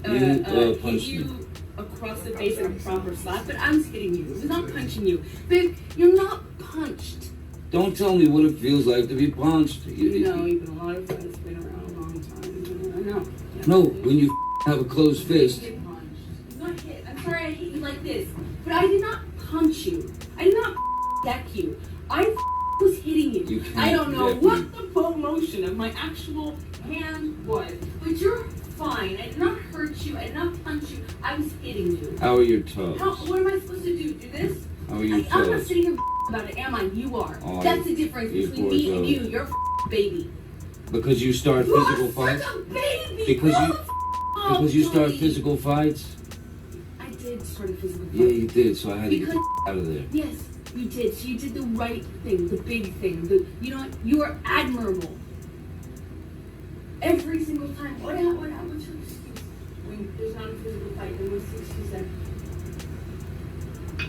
hit you across the face in a proper slap, but I'm hitting you. I'm not punching you. Babe, you're not punched. Don't tell me what it feels like to be punched. You know, you've been a lot of friends, been around a long time. I know. No, when you have a closed fist. You get punched. You got hit. I'm sorry I hit you like this, but I did not punch you. I did not deck you. I was hitting you. I don't know what the full motion of my actual hand was, but you're fine. I did not hurt you. I did not punch you. I was hitting you. How are your toes? What am I supposed to do? Do this? How are your I'm not toes? sitting here about it, am I? You are. Oh, That's the difference between me and you. You're a baby. Because you start You physical are fights? such a baby. Because you start physical fights? I did start a physical fight. Yeah, you did, so I had to get out of there. Yes, you did. So you did the right thing, the big thing. You know what? You are admirable. Every single time. What's your excuse? When there's not a physical fight, then what's the excuse then?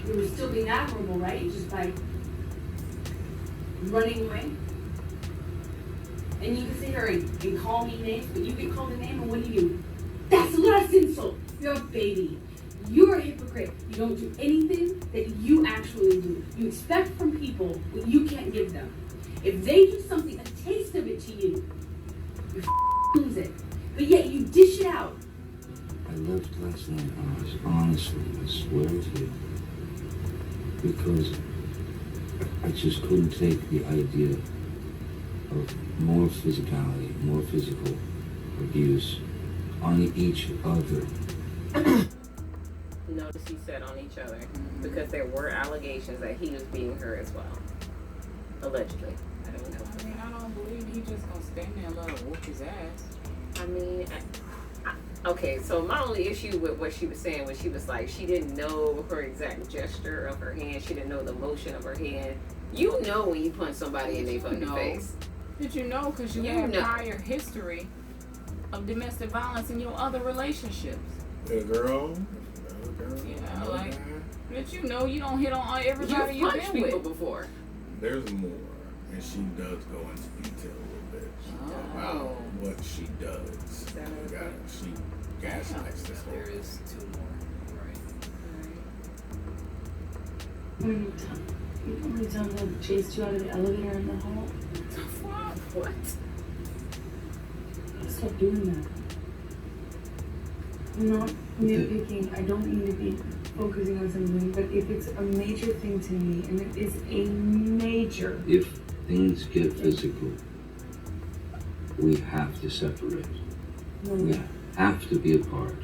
You were still being admirable, right? Just by running away. And you can sit here and call me names, but you get called a name, and what do? That's the last insult. You're a baby. You're a hypocrite. You don't do anything that you actually do. You expect from people what you can't give them. If they do something, a taste of it to you, you lose it. But yet you dish it out. I left last night, honestly, I swear to you. Because I just couldn't take the idea of more physicality, more physical abuse on each other. Notice he said on each other because there were allegations that he was beating her as well. Allegedly. I don't know. I mean, I don't believe he just gonna stand there and let her whoop his ass. I mean, okay, so my only issue with what she was saying was she was like, she didn't know her exact gesture of her hand. She didn't know the motion of her hand. You know when you punch somebody in their fucking face. Did you know? Because you have prior history of domestic violence in your other relationships. A girl. Yeah, like, but you know you don't hit on everybody you've been with before. There's more, and she does go into detail a little bit about what she does. She gaslights this whole. There is two more. Right. You know how many times I've chased you out of the elevator in the hall? What? Stop doing that. I'm not nitpicking. I don't need to be focusing on something, but if it's a major thing to me, and it is a major... If things get physical, we have to separate. No. We have to be apart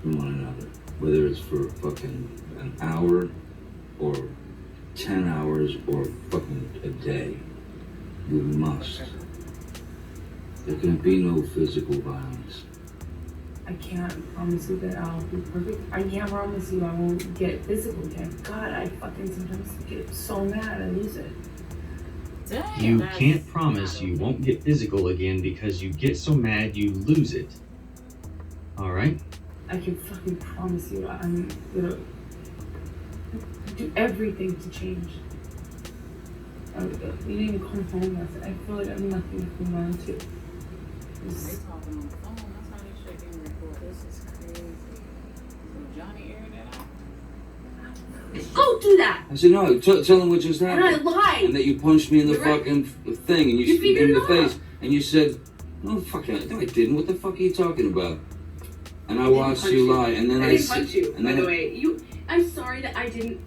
from one another. Whether it's for fucking an hour, or 10 hours, or fucking a day. We must. There can be no physical violence. I can't promise you that I'll be perfect. I can't promise you I won't get physical again. God, I fucking sometimes get so mad I lose it. Damn. You can't promise you won't get physical again because you get so mad you lose it. Alright? I can fucking promise you I'm gonna do everything to change. You didn't even come home last night. I feel like I have nothing to move on to. They talking on the phone. That's how they shit getting recorded. This is crazy. So Johnny aired that out. Oh, do that. I said, no, tell him what just And I happened. lied. And that you punched me in the You're right. fucking thing, and You figured in the it face, out. and you said, no, fucking, no, I didn't. What the fuck are you talking about? And I didn't watched punch you lie, and then I I didn't said, punch you, and by then the way. I'm sorry that I didn't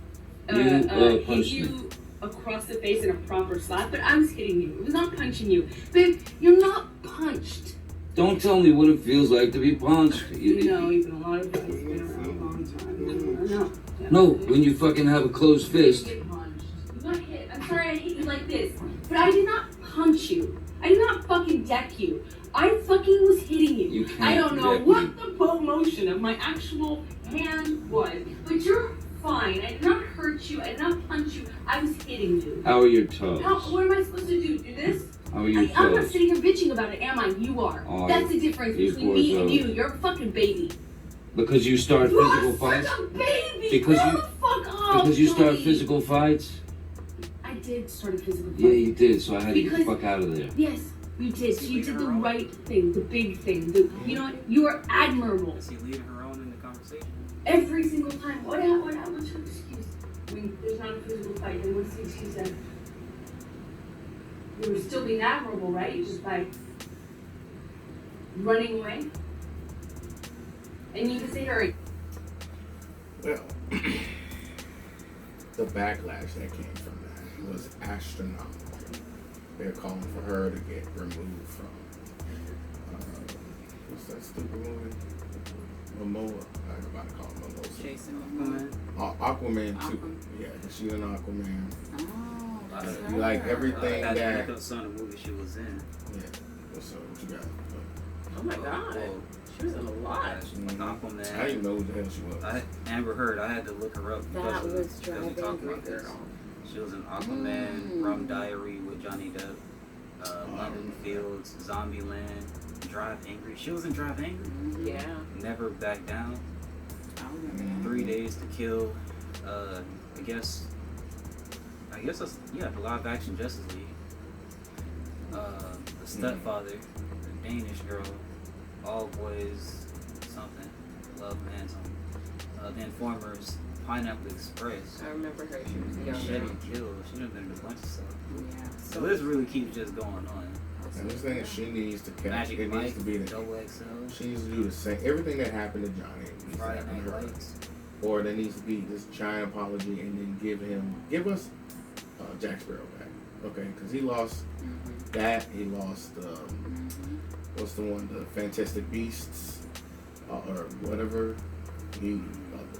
hit punched you across the face in a proper slap, but I was hitting you. It was not punching you. Babe, you're not punched. Don't tell me what it feels like to be punched. You know, you've been a lot of guys. You've been around a long time. No. No, when you fucking have a closed fist. You get punched. You got hit. I'm sorry I hit you like this, but I did not punch you. I did not fucking deck you. I fucking was hitting you. You can't I don't know deck what me. the bow motion of my actual hand was, but you're fine. I did not hurt you. I did not punch you. I was hitting you. How are your toes? What am I supposed to do? Do this? How are your I'm not toes? sitting here bitching about it, am I? You are. Oh, That's the difference you between poor me and toes. you. You're a fucking baby. Because you start You physical are fights? such a baby. Because Grow you- the fuck up, Because you start Joey. physical fights? I did start a physical fight. Yeah, you did, so I had to get the Because- fuck out of there. Yes, you did. So you did the right thing, the big thing. You know what? You are admirable. Is he leaving her on in the conversation? Every single time. What's your excuse? When there's not a physical fight, then what's the excuse then? You would still be admirable, right? Just by running away? And you can say her. Well, the backlash that came from that was astronomical. They're calling for her to get removed from what's that stupid movie? Momoa. I'm about to call him Momoa. Jason Aquaman. Aquaman 2. Aquaman. Yeah, 'cause she's an Aquaman. Oh, that's You like her. everything I had to that. look up some of the movie she was in. Yeah. So what you got? Oh my god. Well, She was in a lot. yeah, she's like Aquaman. I didn't even know who the hell she was. Amber Heard. I had to look her up That because was we driving talked about girl. this. She was in Aquaman, Rum Diary with Johnny Depp, London Fields, Zombieland, Drive Angry. She was in Drive Angry. Yeah. Never Back Down. I remember that. 3 Days to Kill. I guess that's the live action Justice League. The Stepfather, the Danish Girl, All Boys, something, Love Man, something. The Informers, Pineapple Express, I remember her. She was young. Shed and Kill. She done been in a bunch of stuff. Yeah. So this really keeps just going on. And this thing she needs to catch. Magic It Mike, needs to be the. Double XL, She needs to do the same. Everything that happened to Johnny needs to Friday happen to Night her. Lights. Or there needs to be this giant apology and then give us Jack Sparrow back. Okay, because he lost that. He lost what's the one? The Fantastic Beasts or whatever. He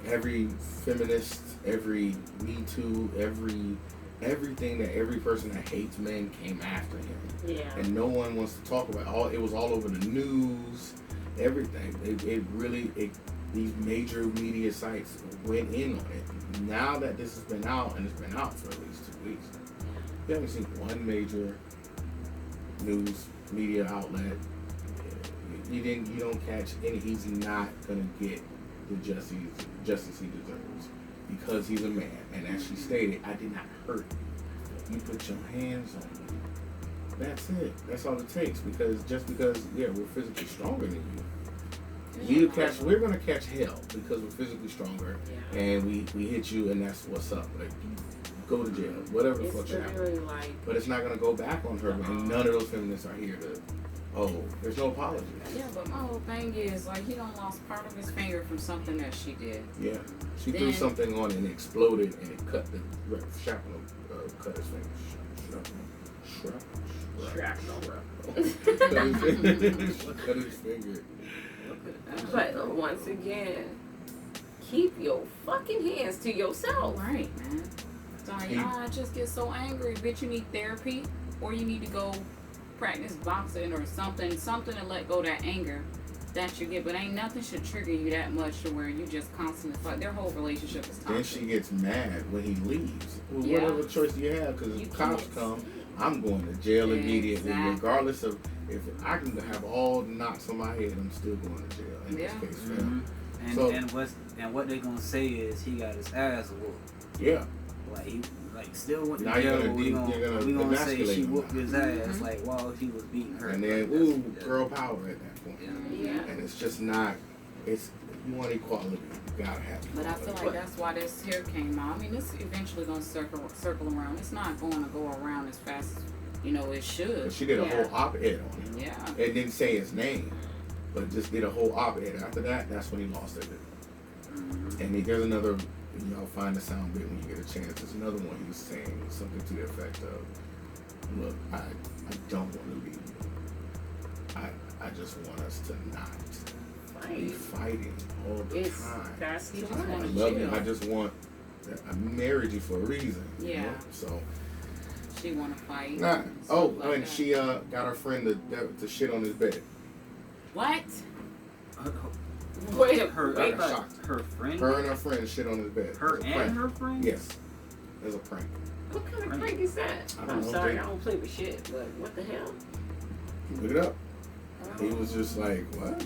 every feminist, every Me Too, everything that every person that hates men came after him. Yeah. And no one wants to talk about it. It was all over the news, everything. These major media sites went in on it. Now that this has been out, and it's been out for at least 2 weeks, you haven't seen one major news media outlet. You don't catch any. He's not gonna get the justice he deserves because he's a man. And as she stated, I did not hurt you. You put your hands on me. That's it. That's all it takes. Because we're physically stronger than you. We're gonna catch hell because we're physically stronger, and we hit you, and that's what's up. Like, go to jail, whatever the fuck should happen. But it's not gonna go back on her, and none of those feminists are here to. Oh, there's no apology. Yeah, but my whole thing is like he done lost part of his finger from something that she did. Yeah, she threw something on and it exploded, and it cut the shrapnel, cut his finger. Cut his finger. But once again, keep your fucking hands to yourself. Right, man. So I just get so angry. Bitch, you need therapy, or you need to go practice boxing or something to let go that anger that you get. But ain't nothing should trigger you that much to where you just constantly fight. Their whole relationship is toxic. Then she gets mad when he leaves. Well, Yeah. what other choice do you have? Because if cops come, I'm going to jail immediately, regardless of if I can have all the knocks on my head. I'm still going to jail in this case. Mm-hmm. And what they're gonna say is he got his ass whooped. Yeah. Like still went to Now jail. you're We gonna say emasculate she him whooped now. his ass like while he was beating her. And then, girl power at that point. Yeah. And it's just not. you want equality, you gotta have equality. But I feel like that's why this here came out. I mean, it's eventually gonna circle around. It's not going to go around as fast as it should. But she did a whole op-ed on it. Yeah. It didn't say his name, but just did a whole op-ed. After that, that's when he lost it. Mm-hmm. And there's another, y'all find the sound bit when you get a chance. There's another one he was saying something to the effect of, look, I don't want to leave. I just want us to not be fighting all the time. That's He the just I wanna love you. chill. I just want, I married you for a reason. you Yeah. know? So, She want to fight. nah. and Oh, stuff like and that. she got her friend to shit on his bed. What? Wait, Her I got shocked. her friend. Her and her friend shit on his bed. Her As a and prank. her friend. Yes. As a prank. What kind of prank is that? I don't I'm know, sorry, Jake. I don't play with shit, but what the hell? Look it up. He was just like, what?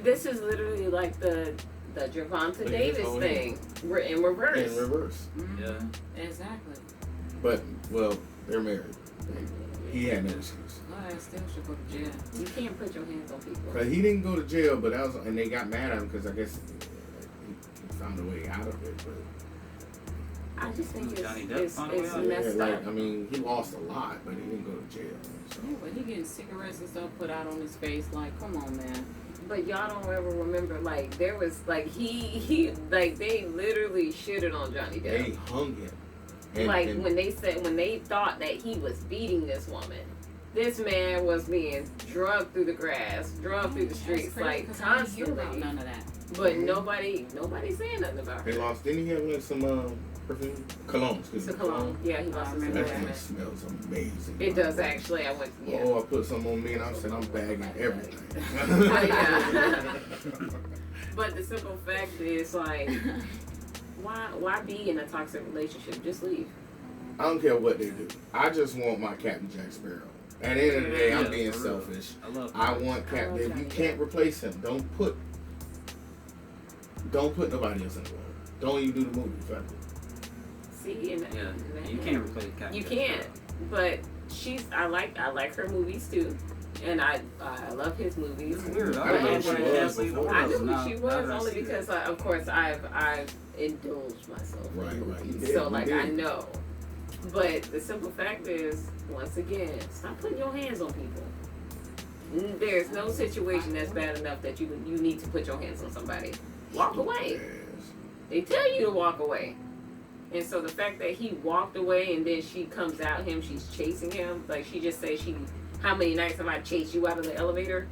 This is literally like the Gervonta Look at Davis his whole thing. We're in reverse. In reverse. Mhm. Yeah. Exactly. But, well, they're married. He had no excuse. Well, I still should go to jail. You can't put your hands on people. But he didn't go to jail, but that was, and they got mad at him because I guess he found a way out of it. But I just think Johnny Depp it's found a way out? messed yeah, up. I mean, he lost a lot, but he didn't go to jail. So. Yeah, but he getting cigarettes and stuff put out on his face. Like, come on, man. But y'all don't ever remember, like, there was, like, he like, they literally shitted on Johnny They Depp. hung him. When they thought that he was beating this woman, this man was being drugged through the grass, drugged through the streets, like, I didn't hear about constantly. none of that. But nobody's saying nothing about They her. lost. Didn't he have like some perfume? Cologne, excuse me. It's a cologne. Yeah, he lost his remember That cologne. thing smells amazing. It does actually. I went. Yeah. Oh, I put some on me and I'm saying I'm bagging everything. Yeah. But the simple fact is, like, why be in a toxic relationship? Just leave. I don't care what they do. I just want my Captain Jack Sparrow. At the end of the day, I'm Yeah, being for real. selfish. I love. I want Captain. If you Johnny can't replace him, don't put nobody else in the role. Don't even do the movie. Fuck it. See, and Yeah, you can't replace Captain. You can't. But I like her movies too, and I love his movies. It's weird. I don't know who she was before. I knew Now- who she now was that I only see because, that. of course, I've indulged myself in Right. movies. You did, So, you like, did. I know. But the simple fact is, once again, stop putting your hands on people. There's no situation that's bad enough that you need to put your hands on somebody. Walk away. Yes. They tell you to walk away. And so the fact that he walked away and then she comes out him, she's chasing him. Like, she just says, how many nights have I chased you out of the elevator?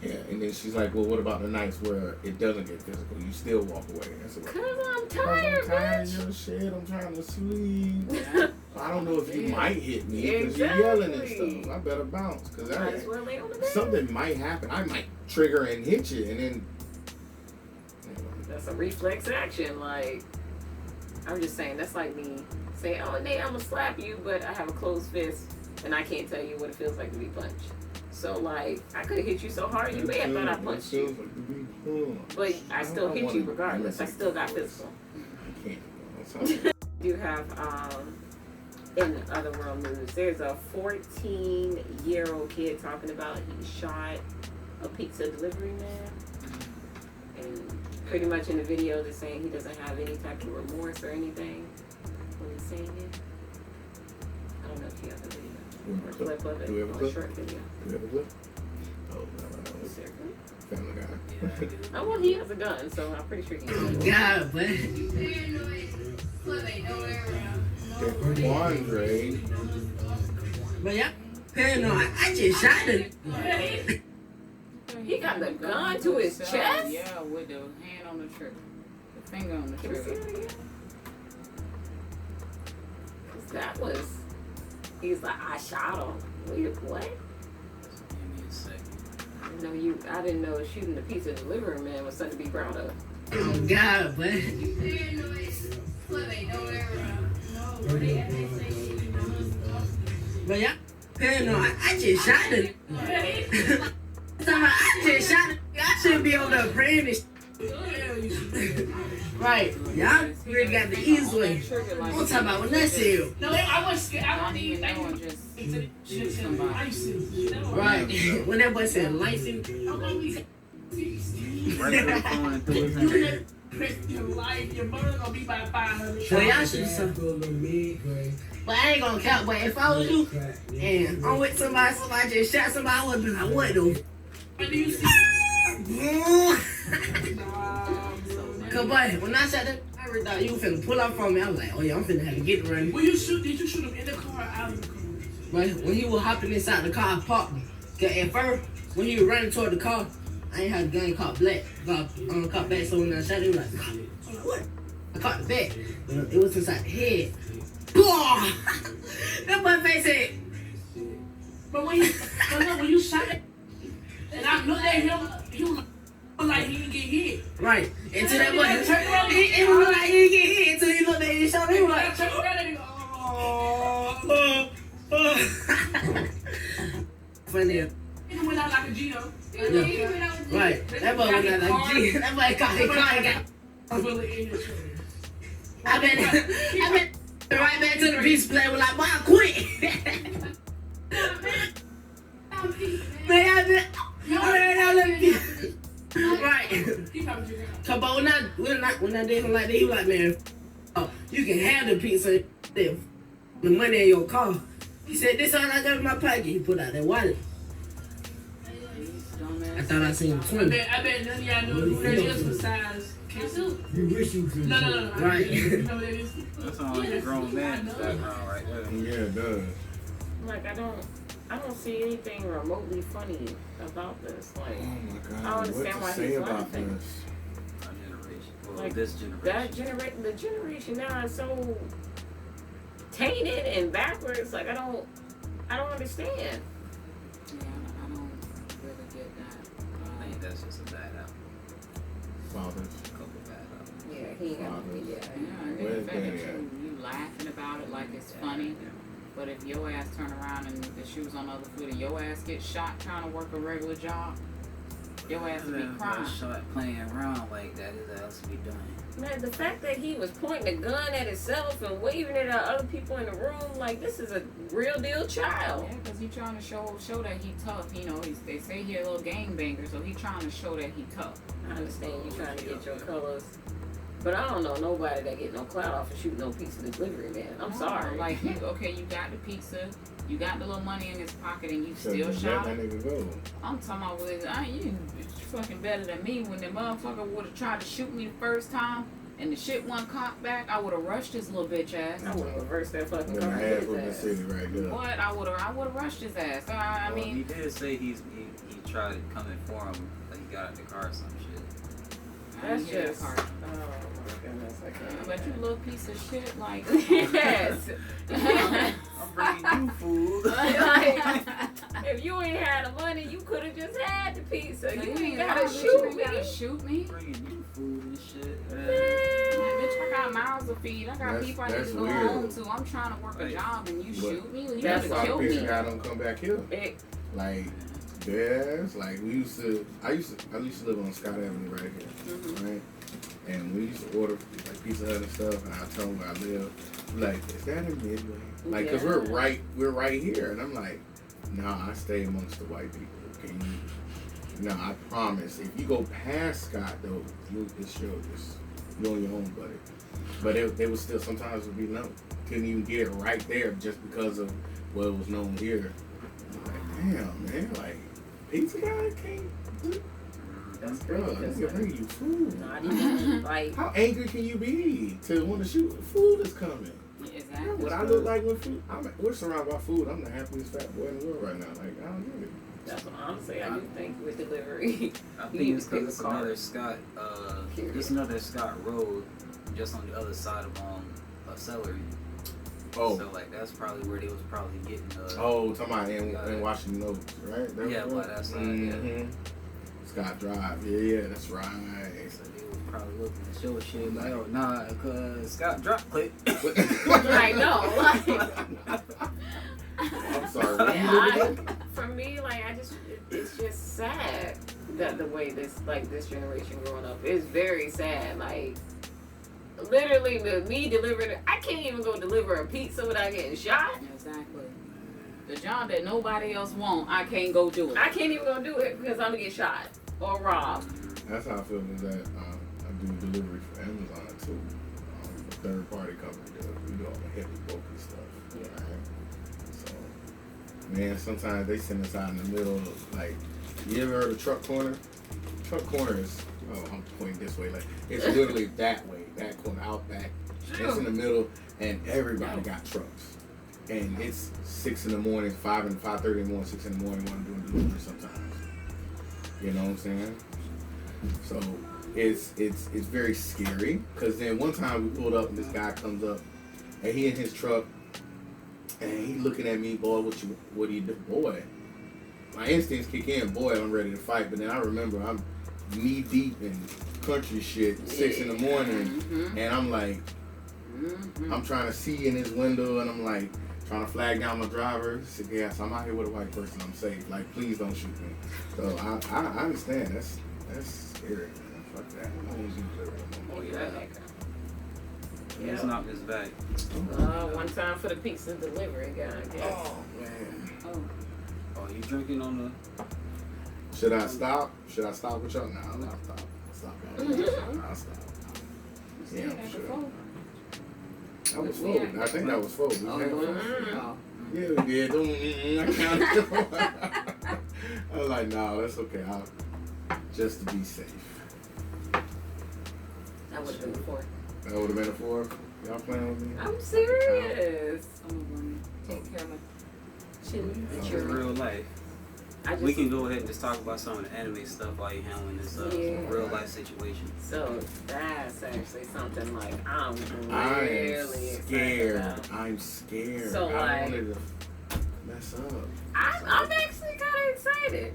Yeah, and then she's like, well, what about the nights where it doesn't get physical? You still walk away. That's what. Cause I'm I'm tired, tired bitch. of your shit. I'm trying to sleep. I don't know if you Yeah. might hit me because you're yelling and Exactly. stuff. I better bounce because Might as well lay on the bed. something might happen. I might trigger and hit you, and then. That's a reflex action. Like, I'm just saying, that's like me saying, oh, Nate, I'm gonna slap you, but I have a closed fist and I can't tell you what it feels like to be punched. So, like, I could have hit you so hard, you may have thought I punched you. But I still hit you regardless. I still got physical. I can't. You have, in other world news, there's a 14-year-old kid talking about he shot a pizza delivery man. And pretty much in the video, they're saying he doesn't have any type of remorse or anything when he's saying it. I don't know if you have the video or a clip of it, Do we have a or clip? a short video. Do we have a clip? Oh, no. Is there a clip? Family Guy. Yeah, I do. Oh, well, he has a gun, so I'm pretty sure he can. God, but Quandre. but yeah, paranoid. I just shot him. He got the gun to his chest? Yeah, with the hand on the trigger. The finger on the Can we see trigger. it again? 'Cause that was, he's like, I shot him. Wait, what? Give me a second. I didn't know shooting the pizza delivery man was something to be proud of. Oh God, but but yeah, paranoid. I just shot him. I just shot him. I shouldn't be on the praying and right. Y'all really got the easy way. I'm talking about when that's you. No, I was scared. I Not wouldn't even even know and just shoot somebody. license. Right. When that boy said license, Right to the phone and threw his hand. Your life, your mother gonna be by 500. So y'all should have. But I ain't gonna count. But if I was you and I'm with somebody just shot somebody, I would be like, what though? When do you see? Cause boy, when I shot that, I really thought you were finna pull up from me. I was like, oh yeah, I'm finna have to get ready. When you shoot, did you shoot him in the car or out of the car? But when he was hopping inside the car, I popped him. Cause at first, when he was running toward the car, I ain't had the gun caught black. Caught back, so when I shot him, he was like, what? I caught the back. But it was inside the head. That boy face said. But when you shot it, and I looked at him, he was like he didn't get hit. Right. Until that boy, it was like he didn't get hit until he looked at his shoulder. He was like, funny. He went out like a Geo. Yeah. Right. That boy went out like G. That boy caught his car and got Bullet in his shoulder. I bet right back to the beach play with like, boy, I quit. Man, right. Cause but when I did him like that, he was like, man, oh, you can have the pizza, the money in your car. He said, this all I got in my pocket. He put out that wallet. I thought I seen him swim. I bet none of y'all know who that is besides K-Suit. You wish you could. No. Right. You know what that is? That sounds like a grown man's background right there. Yeah, it does. Like I don't see anything remotely funny about this. Like Oh my God. I don't understand what why to say he's about laughing. this? Our generation. Well, Like, this generation. the generation now is so tainted and backwards. Like I don't understand. Yeah, I don't really get that. I think that's just a bad album. Fathers. A couple bad albums. Yeah, he ain't got me. Yeah. Yeah, and Where's the fact that Danny at? you laughing about it like it's funny, but if your ass turn around and the shoes on the other foot and your ass gets shot trying to work a regular job, your ass will be crying. Shot playing around like that, his ass be done. Man, the fact that he was pointing a gun at himself and waving it at other people in the room, like this is a real deal child. Yeah, because he trying to show that he tough. You know, they say he a little gangbanger, so he trying to show that he tough. I understand you trying to get your colors, but I don't know nobody that get no clout off of shooting no pizza delivery, man. I'm sorry. Like, you got the pizza, you got the little money in his pocket, and you So still just shot let that him. nigga go. I'm talking about you fucking better than me. When the motherfucker would have tried to shoot me the first time and the shit wasn't cocked back, I would have rushed his little bitch ass. I would have reversed that fucking When car. I and had hit from his the ass. city right there. What? I would have rushed his ass. I Well, mean, he did say he tried to come in for him, like he got out the car or some shit. I That's didn't hear that just. part. Oh my goodness, I can't. But you little piece of shit, like. Yes. I'm bringing you food. Like, if you ain't had the money, you could have just had the pizza. You ain't gotta shoot You me. gotta shoot me. Bringing you food and shit. Man. Bitch, I got mouths to feed. I got That's- people I need that's to go weird. home to. I'm trying to work a job and you But shoot me. You that's gotta That's why kill the pizza me. guy don't come back here. It- Like, there's like I used to live on Scott Avenue right here, right? And we used to order like Pizza Hut and stuff, and I tell them where I live. Like, is that in Midway? Like, cause we're right here, and I'm like, nah, I stay amongst the white people. Can you? No, I promise. If you go past Scott though, it's yours. You on your own, buddy. But they would still sometimes would be no. Couldn't even get it right there just because of what was known here. Like, damn, man, like pizza guy can't. That's Bro, crazy. he can bring you food. Not even like. How angry can you be to want to shoot? Food is coming. Exactly. What I look like with food, we're surrounded by food. I'm the happiest fat boy in the world right now. Like, I don't get it. That's what honestly I do think with delivery. I You think it's pick because it's a car. another Scott, Period. just another Scott Road, just on the other side of Celery. Oh, So like that's probably where they was probably getting. talking about in Washington Oaks, right? Yeah, by that side. Mm-hmm. Scott Drive. Yeah, that's right. So they was probably looking at your shit like, oh nah, cause Scott drop click. Like no, like. I'm sorry. For me, like it's just sad that the way this generation growing up is very sad. Like literally, me delivering, I can't even go deliver a pizza without getting shot. Exactly. The job that nobody else want, I can't go do it. I can't even go do it because I'm gonna get shot. or rob. That's how I feel with that. I do delivery for Amazon too. A third party company does. We do all the heavy bulky stuff. Yeah. Right? So, man, sometimes they send us out in the middle of, like, you ever heard of truck corner? Truck corner is, I'm pointing this way, like, it's literally that way, that corner, out back. It's in the middle, and everybody got trucks. And it's 6 in the morning, 5:30 in the morning, 6 in the morning when I'm doing delivery sometimes. You know what I'm saying? So it's very scary, because then one time we pulled up and this guy comes up and he in his truck and he looking at me, boy, what do you do? Boy, my instincts kick in, boy, I'm ready to fight. But then I remember I'm knee deep in country shit, 6 in the morning, and I'm like, I'm trying to see in his window, and I'm like trying to flag down my driver. He said, yes, I'm out here with a white person, I'm safe. Like, please don't shoot me. So I understand. That's scary, man. Fuck that. I don't use delivery no more. Let's knock this back. One time for the pizza delivery guy, I guess. Oh man. Oh, you drinking on the? Should I stop? Should I stop with y'all? No, I'll stop. I'll stop. Yeah, I'm sure. That was full. I think that was full. Yeah, we did. I counted. I was like, no, that's okay. Just to be safe. That would have been 4. That would have been a 4. Y'all playing with me? I'm serious. Take care of my Chili. It's real life. We can go ahead and just talk about some of the anime stuff while you're handling this real life situation. So that's actually something like I'm scared. I'm scared. So I like, wanted to mess up. I'm actually kind of excited.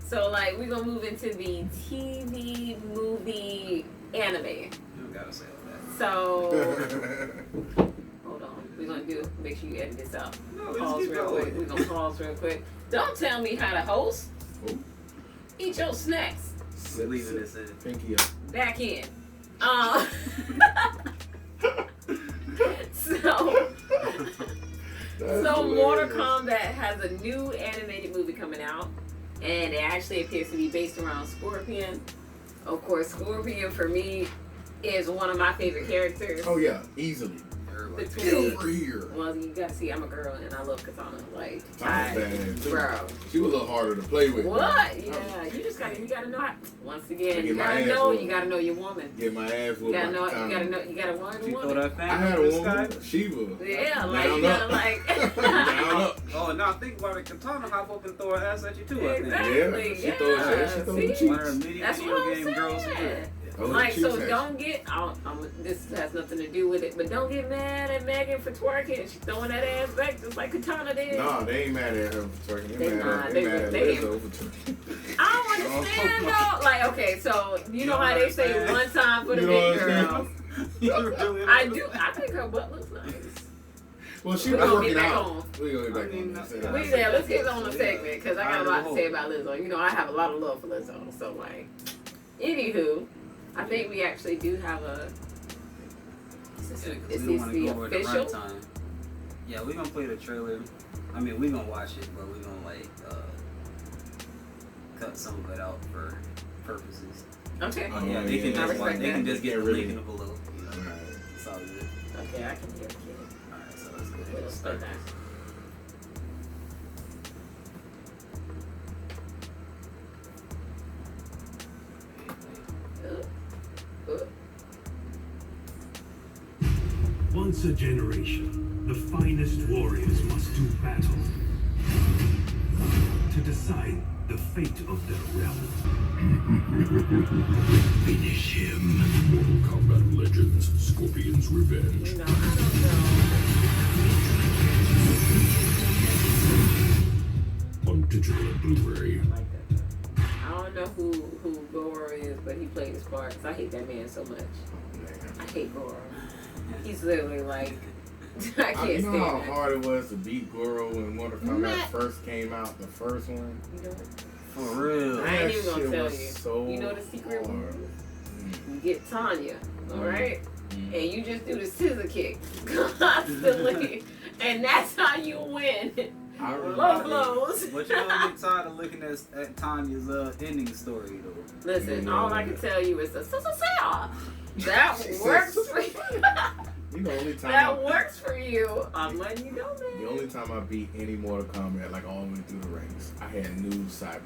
So like, we're gonna move into the TV, movie, anime. You don't gotta say all that. So hold on, we're gonna make sure you edit this out. Pause real quick. We're gonna pause real quick. Don't tell me how to host. Ooh. Eat your snacks. Leaving this in. Pinky up. Back in. So Mortal Kombat has a new animated movie coming out, and it actually appears to be based around Scorpion. Of course, Scorpion for me is one of my favorite characters. Oh yeah, easily. Get over here. Well, you gotta see, I'm a girl and I love Katana. Like, bro, she was a little harder to play with. What? Yeah, you gotta know how. Once again, you gotta know your woman. Get my ass whooped. You gotta know, you gotta learn the woman. I had a woman, Shiva. Yeah, like you gotta like. Down up. Oh, now think about it. Katana hop up and throw her ass at you too. Exactly. She throw her cheeks. One of her video game girls. Like, so don't get, this has nothing to do with it, but don't get mad at Megan for twerking. She's throwing that ass back just like Katana did. No, they ain't mad at her for twerking. They mad at Lizzo for twerking. I don't understand though. Like, okay, so you know how they say one time for the big girl. I do. I think her butt looks nice. Well, she was working out. We're going to get back on this. Let's get on the segment, because I got a lot to say about Lizzo. You know, I have a lot of love for Lizzo. So, like, anywho, I think we actually do have a. Is this the official? Yeah, we're gonna play the trailer. I mean, we're gonna watch it, but we're gonna like cut some of it out for purposes. Okay. Yeah, they can just get the link in the below. You know, it's all good. Okay, I can hear it. Alright, so let's go ahead and start that. Once a generation, the finest warriors must do battle to decide the fate of their realm. Finish him. Mortal Kombat Legends, Scorpion's Revenge. No, I don't know. On digital and Blu-ray. I don't know who Goro is, but he played his part, because I hate that man so much. I hate Goro. He's literally like, I can't stand You know how that. hard it was to beat Goro when Mortal Kombat first came out, the first one? You know, for real. I ain't even gonna tell you. So you know the secret hard. You get Tanya, alright? And you just do the scissor kick constantly. And that's how you win. I Low remember. blows. But you don't get tired of looking at Tanya's ending story though. Listen, Yeah. all I can tell you is that works for you. You know, only time That works for you. I'm letting you know, The man. only time I beat any Mortal Kombat, like all the way through the ranks, I had new Cybot.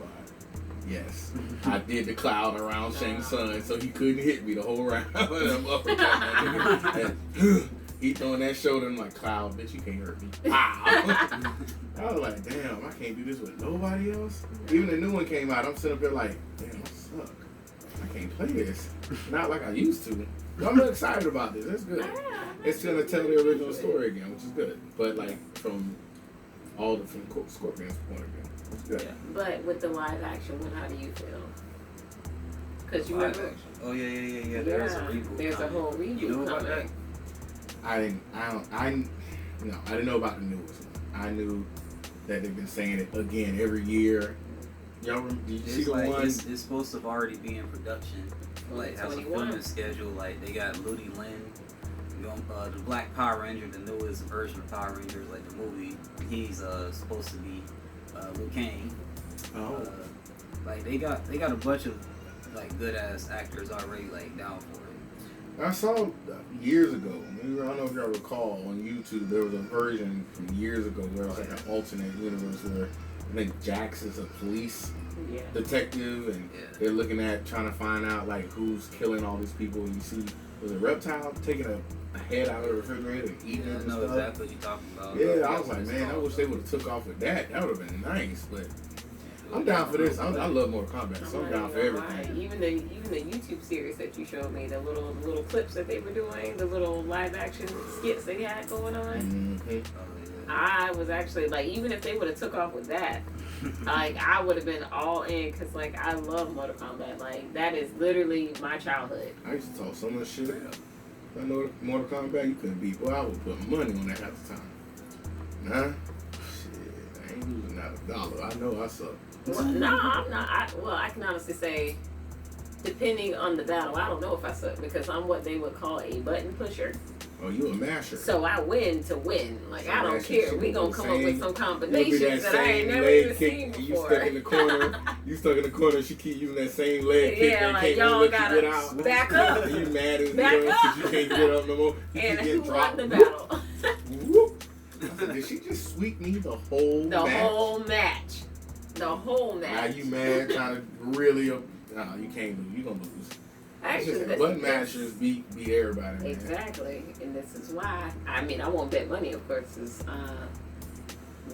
Yes, I did the cloud around Shang Tsung, so he couldn't hit me the whole round. I'm up and down, and he throwing that shoulder, and I'm like, Cloud, bitch, you can't hurt me. Wow. I was like, damn, I can't do this with nobody else. Even the new one came out, I'm sitting up there like, damn, I suck. I can't play this. Not like I used to. But I'm excited about this. It's good. It's gonna tell the original story again, which is good. But like from Scorpion's point of view, it's good. Yeah. But with the live action one, how do you feel? Because you Live remember, action. Oh yeah. There's a reboot. there's a coming. whole reboot You know about coming. that? I didn't know about the newest one. I knew that they've been saying it again every year. Y'all remember, did you see It's the like one? it's supposed to already be in production. Like has a 21. filming schedule. Like they got Ludi Lin, the Black Power Ranger, the newest version of Power Rangers, like the movie. He's supposed to be Liu Kang. Oh. Like they got a bunch of like good ass actors already like down for it. I saw years ago, I don't know if y'all recall, on YouTube, there was a version from years ago where it was like an alternate universe where I think Jax is a police Yeah. detective and they're looking at trying to find out like who's killing all these people, and you see, was a reptile taking a head out of the refrigerator and eating it I and know stuff. exactly what you're talking about. Yeah, I was like, man, I wish they would have took off with that. That would have been nice, but I'm down for this. I love Mortal Kombat, so I'm down for everything. Even the YouTube series that you showed me, the little clips that they were doing, the little live action skits they had going on. Mm-hmm. I was actually like, even if they would have took off with that, like I would have been all in, because like I love Mortal Kombat. Like that is literally my childhood. I used to talk so much shit. I know Mortal Kombat, you couldn't beat. Boy, I would put money on that half the time. Nah, shit, I ain't losing not $1. I know I suck. Well, no, I'm not. I can honestly say, depending on the battle, I don't know if I suck, because I'm what they would call a button pusher. Oh, you a masher. So I win to win. Like, So I don't that's care. what We you gonna do, come same- up with some It'll be combinations that I ain't never leg even kick, seen and you before. stuck in the corner. You stuck in the corner. She keep using that same leg kick. Yeah, That like, can't y'all let gotta you get out. back up. And you mad as Back hell because you up. can't get up no more. You And keep who getting won dropped. the battle? Whoop. I said, did she just sweep me the whole The match? whole match. The whole Now match. you mad trying to really? No, you can't lose. You gonna lose. Actually, button mashers beat everybody. Man. Exactly, and this is why. I mean, I won't bet money, of course.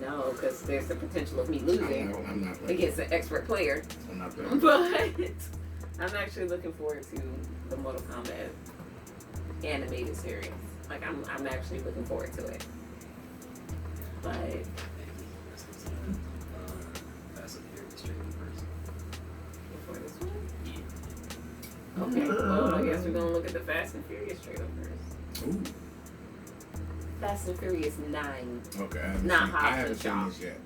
No, because there's the potential of me losing I'm not playing. against an expert player. I'm not playing. But I'm actually looking forward to the Mortal Kombat animated series. Like, I'm actually looking forward to it. But Fast and Furious trailer first. before this one, okay. Well, I guess we're gonna look at the Fast and Furious trailer first. Ooh. Fast and Furious 9. Okay. I Not haven't Hobbs seen and this yet.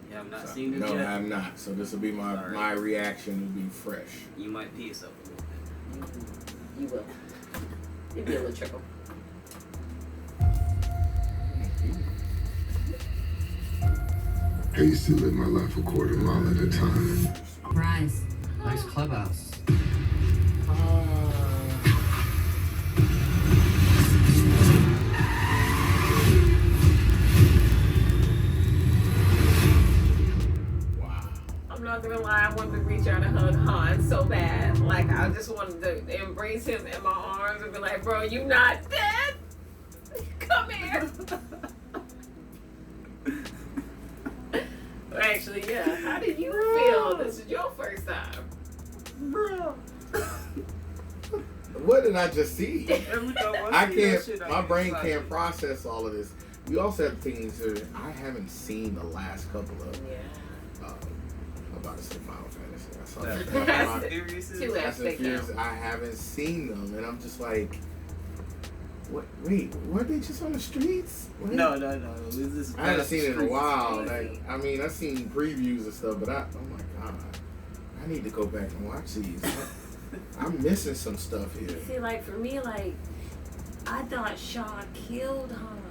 You have not So, seen it no, yet? I have not. So this will be my reaction. Will be fresh. You might pee yourself a little bit. You will. It'll be a little trickle. I used to live my life a quarter mile at a time. Surprise. Nice clubhouse. Wow. I'm not gonna lie, I wanted to reach out and hug Han so bad. Like, I just wanted to embrace him in my arms and be like, bro, you not dead? Come here. Actually, yeah. How did you feel? This is your first time. Bro. What did I just see? Every time I see that can't. shit, I My get brain excited. can't process all of this. We also have to take into consideration. I haven't seen the last couple of. Yeah. I'm about to say Final Fantasy. I saw Fast that. and Furious is- Two Fast and aspect Furious, now. I haven't seen them, and I'm just like, what? Wait, were they just on the streets? What? No. This is I haven't seen it in a while. crazy. Like, I mean, I've seen previews and stuff, but oh my god, I need to go back and watch these. I'm missing some stuff here. See, like, for me, like, I thought Shaw killed Han.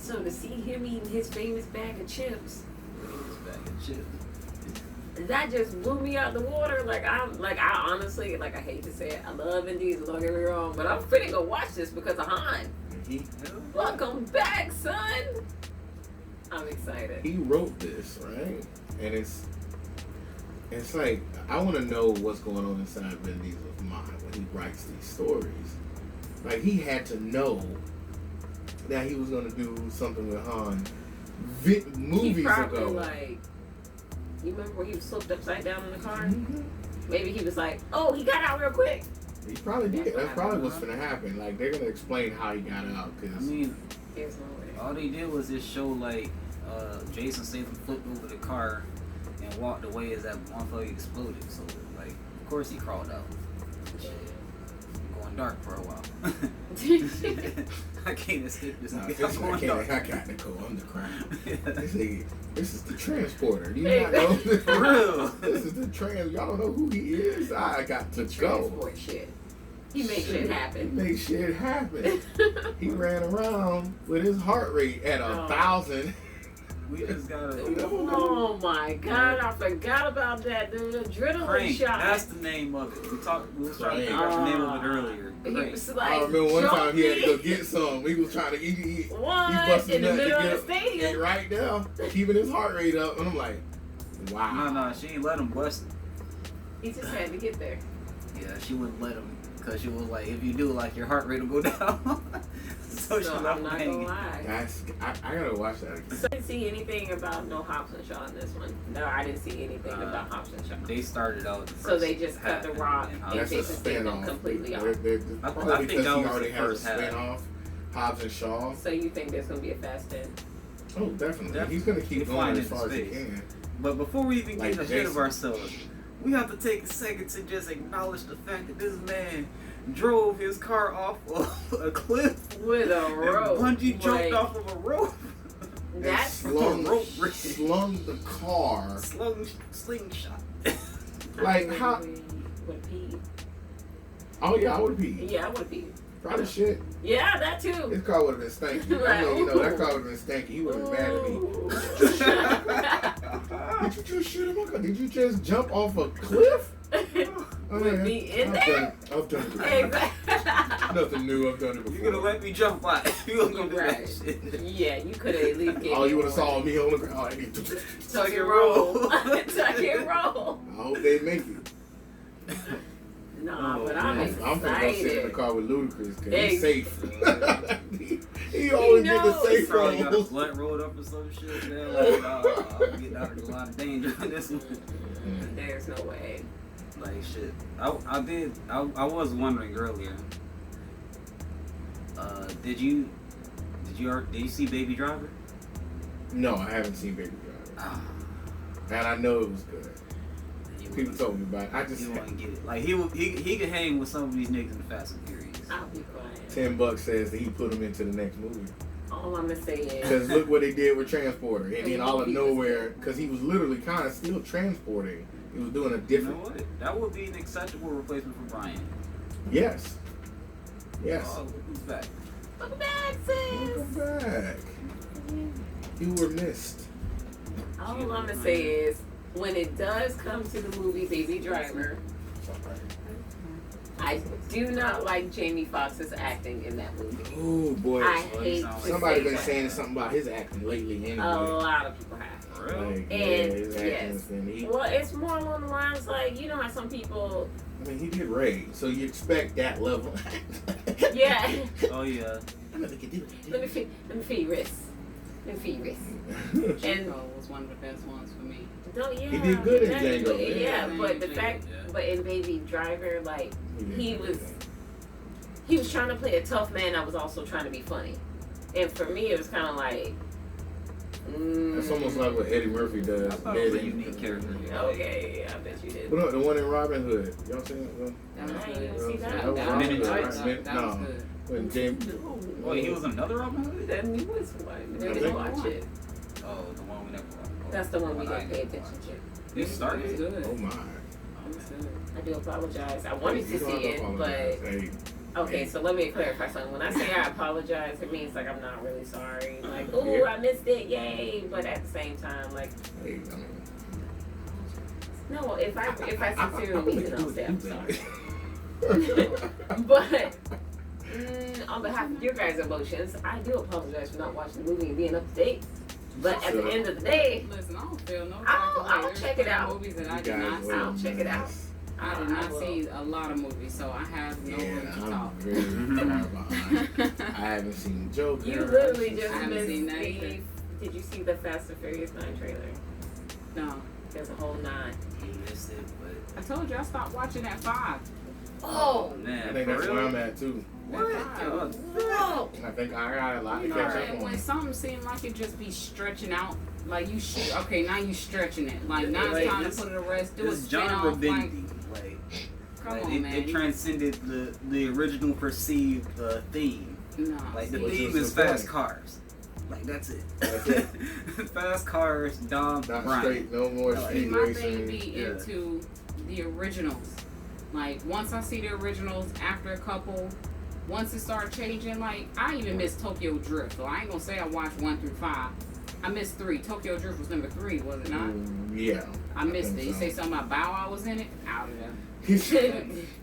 So to see him eating his famous bag of chips, that just blew me out the water. I honestly, I hate to say it, I love Vin Diesel, don't get me wrong, but I'm finna go watch this because of Han. Welcome back, son. I'm excited. He wrote this, right? And it's like, I want to know what's going on inside Vin Diesel's mind when he writes these stories. Like, he had to know that he was going to do something with Han movies he probably ago. You remember when he was flipped upside down in the car? Mm-hmm. Maybe he was like, oh, he got out real quick. He probably did. That's probably what's going to happen. Like, they're going to explain how he got out. Cause I mean, there's no way. all they did was just show, Jason Statham flipped over the car and walked away as that motherfucker exploded. So, of course he crawled out. Going dark for a while. I can't escape this. I got to go underground. This is the transporter. Do you not know this? For real. This is the y'all don't know who he is? I got to go. Transport shit. He made shit happen. He made shit happen. He ran around with his heart rate at 1,000. We just gotta. Oh my god, I forgot about that. The adrenaline Crank, shot. that's the name of it. We was trying to figure out the name of it earlier. He Crank. was I remember one time he had to go get some. He was trying to eat. He busted in the nut to middle of get the stadium. right there, keeping his heart rate up. And I'm like, wow. No, she ain't let him bust it. He just had to get there. Yeah, she wouldn't let him because she was like, if you do, your heart rate will go down. so she I'm left him not hanging. gonna lie. I gotta watch that again. So I didn't see anything about no Hobbs and Shaw in this one. No, I didn't see anything about Hobbs and Shaw. They started out the So first they just cut the Rock and That's a Jason Statham spin-off. completely off. Probably I think because that he was already the has a first half. spin-off, Hobbs and Shaw. So you think there's gonna be a Fast 10? Oh, definitely. He's gonna keep going as far as he can. But before we even get ahead of Jason. ourselves, we have to take a second to just acknowledge the fact that this man drove his car off of a cliff With a rope. Bungee jumped off of a rope. That's slung rope bridge. the car. Slingshot. Like how? Would pee. Oh yeah, I would pee. Yeah, I would pee. Probably shit. Yeah, that too. His car would have been stanky. I mean, that car would have been stanky. He would have been mad at me. Did you just shit in my car? Did you just jump off a cliff? With me in there? I've done it before. Exactly. Nothing new. I've done it before. You're gonna let me jump by. You gonna do that shit. Yeah, you could have at least gave Oh, me you would have one. saw me on the ground. Tuck and roll. Tuck and roll. I hope they make it. Nah, but I'm I'm gonna go sit in the excited. car with Ludacris because he's safe. he knows. always get the safe Probably got a rolls. blunt rolled up or some shit. Man. I'm getting out of the line of danger in this one. There's no way. Shit. I was wondering earlier. Did you see Baby Driver? No, I haven't seen Baby Driver. And I know it was good. People told me about it. I just he wouldn't get it. He could hang with some of these niggas in the Fast and Furious. I'll be quiet. $10 says that he put him into the next movie. All I'm gonna say is, Because look what they did with Transporter. And then all of nowhere, because he was literally kind of still transporting. He was doing a different. You know what? That would be an acceptable replacement for Brian. Yes. Yes. Oh, who's back? welcome back, sis. Welcome back. You were missed. All I'm gonna say is, when it does come to the movie Baby Driver, I do not like Jamie Foxx's acting in that movie. Oh boy. I hate to Somebody say been that. saying something about his acting lately anyway. A lot of people have. Like, yeah, And his acting yes, has been- well, it's more along the lines you know how some people, I mean, he did Ray, so you expect that level. yeah. Oh yeah. Let me feed wrist. Let me feed wrist. And Django was one of the best ones for me. don't He did good in exactly, Django, Yeah, yeah. but the fact, but in Baby Driver, he was trying to play a tough man. I was also trying to be funny, and for me, it was kind of like. That's almost like what Eddie Murphy does. I thought it was a unique character. Okay, I bet you did. What about the one in Robin Hood? Y'all seen it? That was I good. didn't see that. That was That Robin was Hood, good. right? That was No. good. When James. Wait, he was another Robin Hood? Then he was one. We I didn't think- watch it. Oh, the one we never watched. That's the one we I didn't pay attention to. It It was started. good. Oh my. It was good. I do apologize. I wanted to You see don't have to it, apologize. but Hey, Okay, so let me clarify something. When I say I apologize, it means like I'm not really sorry. Like, ooh, I missed it, yay! But at the same time, like, Hey, I mean, no, if I sincerely mean it, I'll say I'm sorry. But on behalf of your guys' emotions, I do apologize for not watching the movie and being up to date. But at the end of the day, Listen, I don't feel no type I'll of way. There's check it out. Movies that I did not see. I'll check it out. I did not see a lot of movies, so I have no room to I'm talk. very far behind. I haven't seen Joker. You literally just I haven't missed seen that the. either. Did you see the Fast and Furious 9 trailer? No. There's a whole 9. I missed it, but I told you I stopped watching at 5. Oh, man, I think that's where I'm at too. what? God. Whoa! I think I got a lot to You know, catch up and when on. something seems like it just be stretching out, like you should, okay, now you stretching it. Like now Like, it's time this- to put it to rest. Do a This genre spin-off. Like, bending, like, come like, on, it, man. it transcended the original perceived theme. No. Like the Which theme is is the fast point. cars. Like that's it. That's it. Fast cars, Dom, Not Brian. straight, no more Like, street My thing racing. be Yeah. into the originals. Like once I see the originals, after a couple, once it started changing, like I even missed Tokyo Drift. So I ain't gonna say I watched 1 through 5. I missed 3. Tokyo Drift was number 3, was it not? Yeah. I missed think it. You so. say something about Bow Wow was in it? Out of there.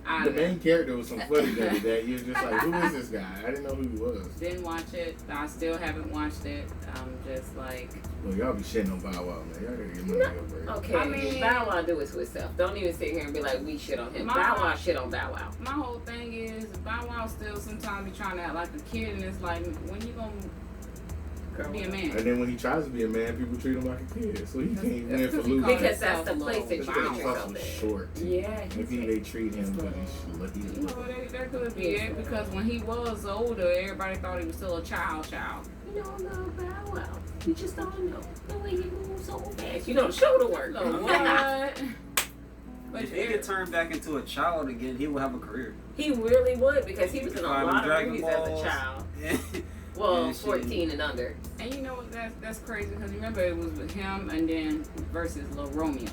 Out The of there. main character was some funny guy that you're just like, who is this guy? I didn't know who he was. Didn't watch it. I still haven't watched it. I'm just like, Well, y'all be shitting on Bow Wow, man. Y'all gotta get money over it. Okay, I mean- Bow Wow do it to himself. Don't even sit here and be like, we shit on him. My- Bow Wow shit on Bow Wow. my whole thing is Bow Wow still sometimes be trying to act like a kid, and it's like, when you gonna be a man? And then when he tries to be a man, people treat him like a kid. So he can't win for losing. Because that's the place that It's you because put he's yourself also in. short. Yeah. Maybe they treat him because he's You know, that could be it, because when he was older, everybody thought he was still a child. You don't know Bow Wow. You just don't know the way he moves so fast. You know the shoulder work. So what? But If he could turn back into a child again, he would have a career. He really would, because he was in a Climbing lot of Dragon movies as a Balls. child. Well, Yeah, shit. 14 and under. And you know what? That's crazy, because remember it was with him and then versus Lil Romeo,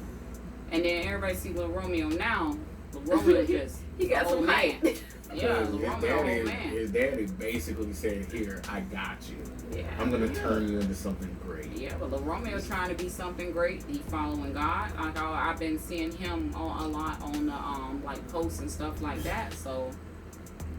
and then everybody see Lil Romeo now. Lil Romeo just He got some old height. man. Yeah, Lil his Romeo old daddy, man. his daddy basically said, "Here, I got you. Yeah. I'm gonna turn you into something great." Yeah, but Lil Romeo trying to be something great. He following God. Like I've been seeing him a lot on the like posts and stuff like that. So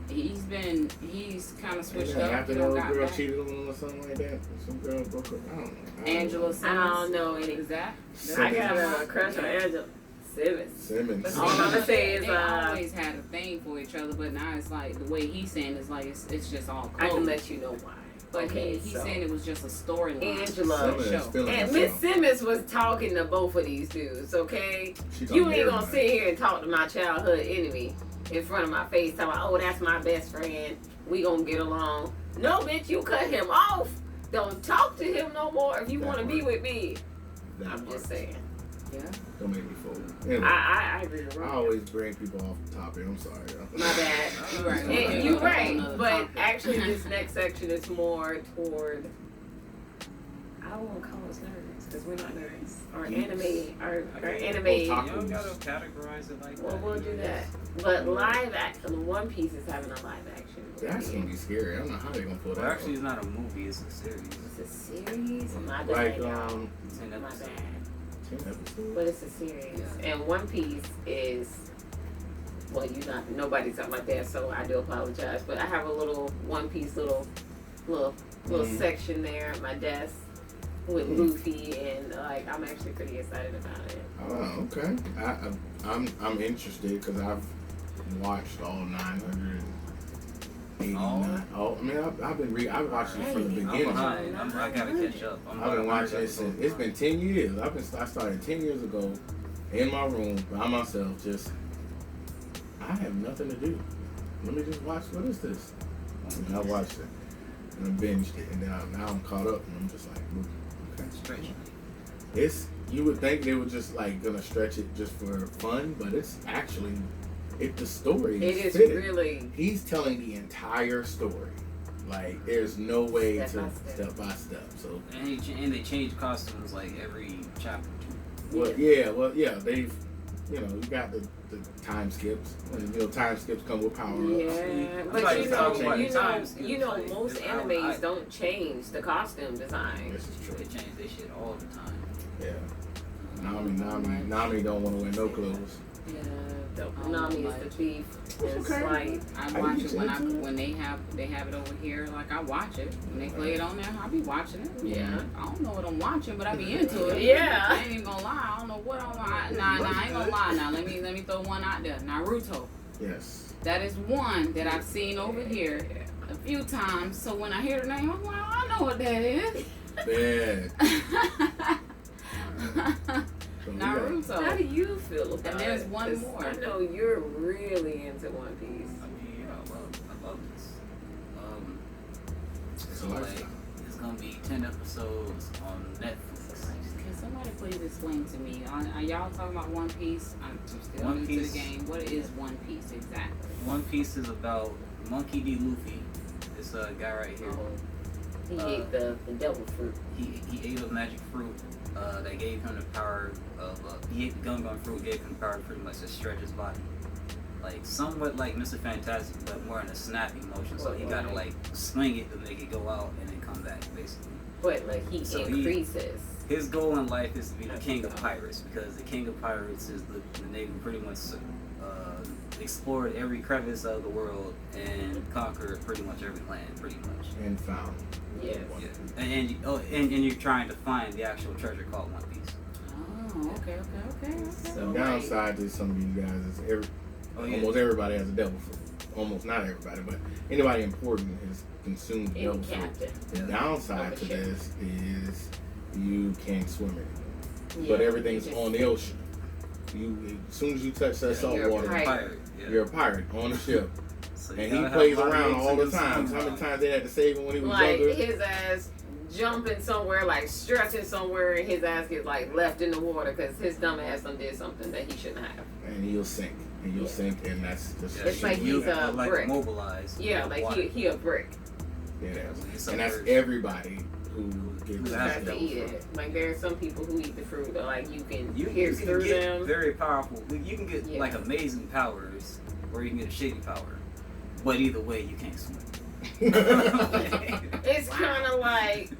he's kind of switched up. After He the don't little got girl back. cheated on him or something like that, some girl broke up. I don't know. Angela I Simmons. don't know any. Is that? I got a crush on Angela Simmons. Simmons. All I'm gonna say is, they always had a thing for each other, but now it's like the way he's saying is like it's just all I closed. can let you know why. But Okay, he's so saying it was just a storyline. Angela Simmons show. feeling and Miss herself. Simmons was talking to both of these dudes, okay? She You ain't hear gonna him, sit here and talk to my childhood enemy in front of my face, talking about, oh, that's my best friend. We gonna get along. No, bitch, you cut him off. Don't talk to him no more if you That want to be part. with me. That I'm part. just saying. Yeah. Don't make me fool. Anyway, I agree with I Ron. always bring people off the topic. I'm sorry, y'all. My bad. You're right. And you're right, Another but topic. actually this next section is more toward, I don't want to call us nerds because we're not nerds. Our anime, our anime. You don't gotta categorize it like Well, that. we'll do that. But live action, One Piece is having a live action. That's gonna be scary. I don't know how they're gonna pull that Well, actually, off. it's not a movie; it's a series. It's a series? My bad, Like, y'all. 10 My episodes. bad. 10 episodes. But it's a series. And One Piece is, well, nobody's talking about that, so I do apologize. But I have a little One Piece little section there at my desk with Luffy, and like I'm actually pretty excited about it. Oh, okay. I'm interested because I've watched all 989. Oh, I mean, I've watched it from the I'm beginning. behind. I gotta catch up. I've been watching it since it's been 10 years. I started 10 years ago in my room by myself. Just I have nothing to do. Let me just watch. What is this? And I watched it and I binged it, and now I'm caught up, and I'm just like, okay. Stretch. You would think they were just like gonna stretch it just for fun, but it's actually the story It is is fitted. really He's telling the entire story. Like there's no way Step to by step. step by step. So And they change costumes like every chapter. well, yeah, they've you know, you got the time skips. And, you know, time skips come with power ups. Yeah, but you know, most animes don't change the costume design. This is true. They change their shit all the time. Yeah. Nami don't want to wear no clothes. Yeah, Nami is the thief. It's like I watch it when they have it over here. Like I watch it when they play it on there. I be watching it. Yeah. I don't know what I'm watching, but I be into it. Yeah. I ain't even gonna lie. I don't know what I'm watching. Nah, I ain't gonna lie. Now let me throw one out there. Naruto. Yes. That is one that I've seen over here a few times. So when I hear the name, I'm like, oh, I know what that is. Bad. Naruto. How do you feel about it? And there's one more. I know you're really into One Piece. I mean, yeah, I love this. It's So a like, lifestyle. it's gonna be 10 episodes on Netflix. Can somebody please explain to me? Are y'all talking about One Piece? I'm still One new Piece. to the game. What is One Piece exactly? One Piece is about Monkey D. Luffy. This guy right here. He ate the devil fruit. He ate a magic fruit that gave him the power of. He ate the Gun fruit, gave him the power pretty much to stretch his body. Like somewhat like Mr. Fantastic, but more in a snapping motion. So he gotta like swing it to make it go out and then come back, basically. But like he increases. His goal in life is to be the king of pirates, because the king of pirates is the Navy pretty much explored every crevice of the world and conquered pretty much every land, pretty much. And found. Yes. Yeah. And you're trying to find the actual treasure called One Piece. Oh, okay. The downside to some of you guys is almost everybody has a devil fruit. Almost not everybody, but anybody important has consumed the devil fruit. The downside to this is you can't swim anymore. But everything's on the ocean. As soon as you touch that salt water, you're a pirate on the ship. So and he plays around all the time. How many times they had to save him when he was younger? Like his ass jumping somewhere, like stretching somewhere, and his ass gets like left in the water because his dumb ass done did something that he shouldn't have. And he'll sink. And you'll sink, and that's just... It's like he's a brick. Mobilized. Yeah, like he a brick. Yeah, and that's everybody who has to eat it. Like there are some people who eat the fruit, or like you can you pierce can through get them. Very powerful. You can get like amazing powers, or you can get a shitty power. But either way, you can't swim. It's kind of like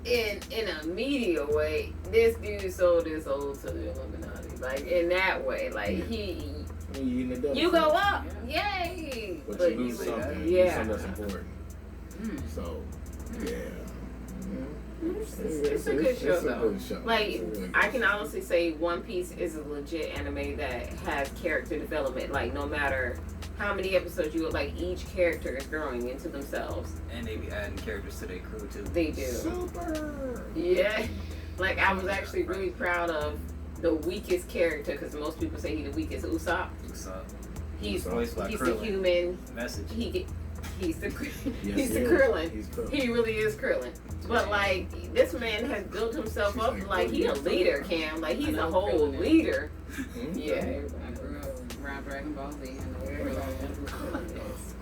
in a media way. This dude sold his soul to the Illuminati. Like in that way, like you go up, yay! But you lose something. You lose something that's important. So, yeah. It's a good show, though. Like, I can honestly say One Piece is a legit anime that has character development. Like, no matter how many episodes you like, each character is growing into themselves. And they be adding characters to their crew, too. They do. Super! Yeah. Like, I was actually really proud of the weakest character, because most people say he's the weakest, Usopp. He's the human. Message. He's the Krillin. He really is Krillin. But like this man has built himself up like he a leader, Cam. Like he's a whole leader. Yeah. I grew up around Dragon Ball Z. I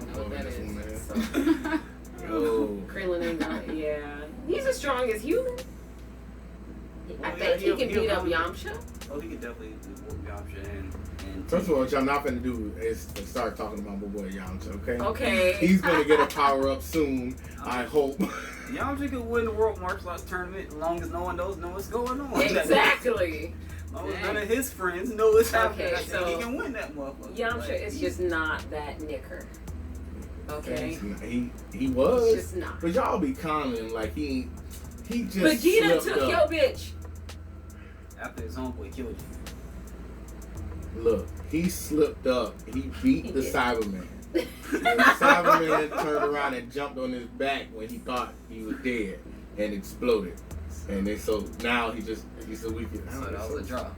know what that is. Krillin ain't gonna, he's as strong as human. I think he can beat up Yamcha. Oh, he could definitely beat Yamcha and first of all, what y'all not finna do is start talking about my boy Yamcha, okay? Okay. He's gonna get a power up soon, I hope. Yamcha could win the World Martial Arts Tournament as long as no one knows what's going on. Exactly. As long as none of his friends know what's happening, so he can win that motherfucker. Yamcha is just not that knicker. Okay. He was. He's just not. But y'all be calling like he just. Vegeta took your bitch. After his homeboy killed you. Look, he slipped up. He beat the Cyberman. And the Cyberman turned around and jumped on his back when he thought he was dead and exploded. And then so now he's a weakest. So that was a draw.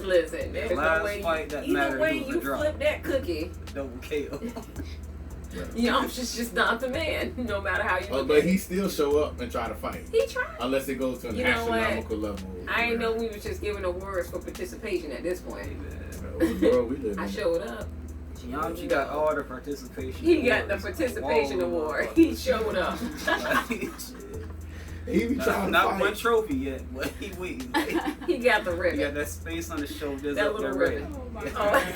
Listen, there's no way. Either way you flip that cookie. Double KO. Yamcha's just not the man, no matter how you look but at he it. still show up and try to fight. He tried. Unless it goes to an astronomical level. I didn't know we was just giving awards for participation at this point. The world we live in. I showed up. Yamcha got all the participation. He got the participation award. He showed up. He be trying to not fight. one trophy yet, but he wait. He got the He ribbon. got that space on the shoulder. That Up little there ribbon. Oh my Oh. god.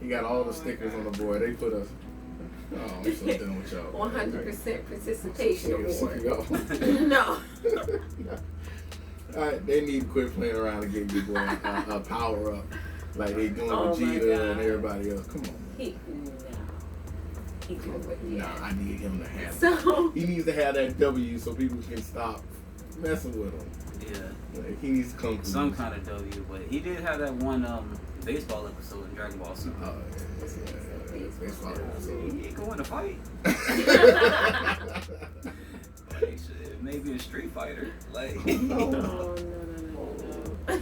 He got all the stickers on the board. They put us. Oh, I'm so done with y'all. 100% participation award. Yo. No. They need to quit playing around and give you boy a power up like they doing Oh with my Vegeta God. and everybody else. Come on, man. He could have Nah, I need him to have. So He needs to have that W so people can stop messing with him. Yeah, Like, he needs to come through. some kind of W, but he did have that one baseball episode in Dragon Ball Super. Oh, yeah. Baseball episode. He ain't going to fight. Like, shit, maybe a Street Fighter. Like, no. But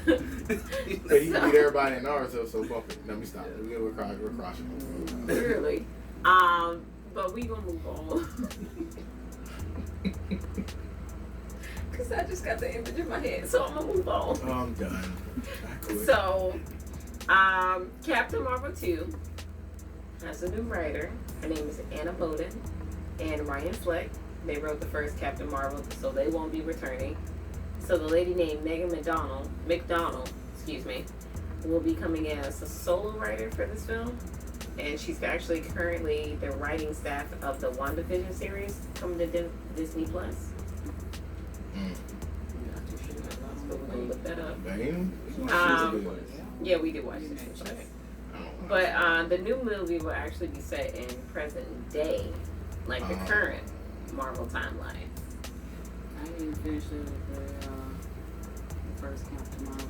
he beat everybody in Naruto, so fuck it. Let me stop. We're crossing. Clearly. But we gonna move on. Cause I just got the image in my head, so I'm gonna move on. Oh, I'm done. I quit. So, Captain Marvel 2 has a new writer. Her name is Anna Boden and Ryan Fleck. They wrote the first Captain Marvel, so they won't be returning. So the lady named Megan McDonald, will be coming in as a solo writer for this film. And she's actually currently the writing staff of the WandaVision series coming to Disney Plus. So we're gonna look that up. Bane? Yeah, we did watch this. But the new movie will actually be set in present day, like the current Marvel timeline. I didn't finish the first Captain Marvel.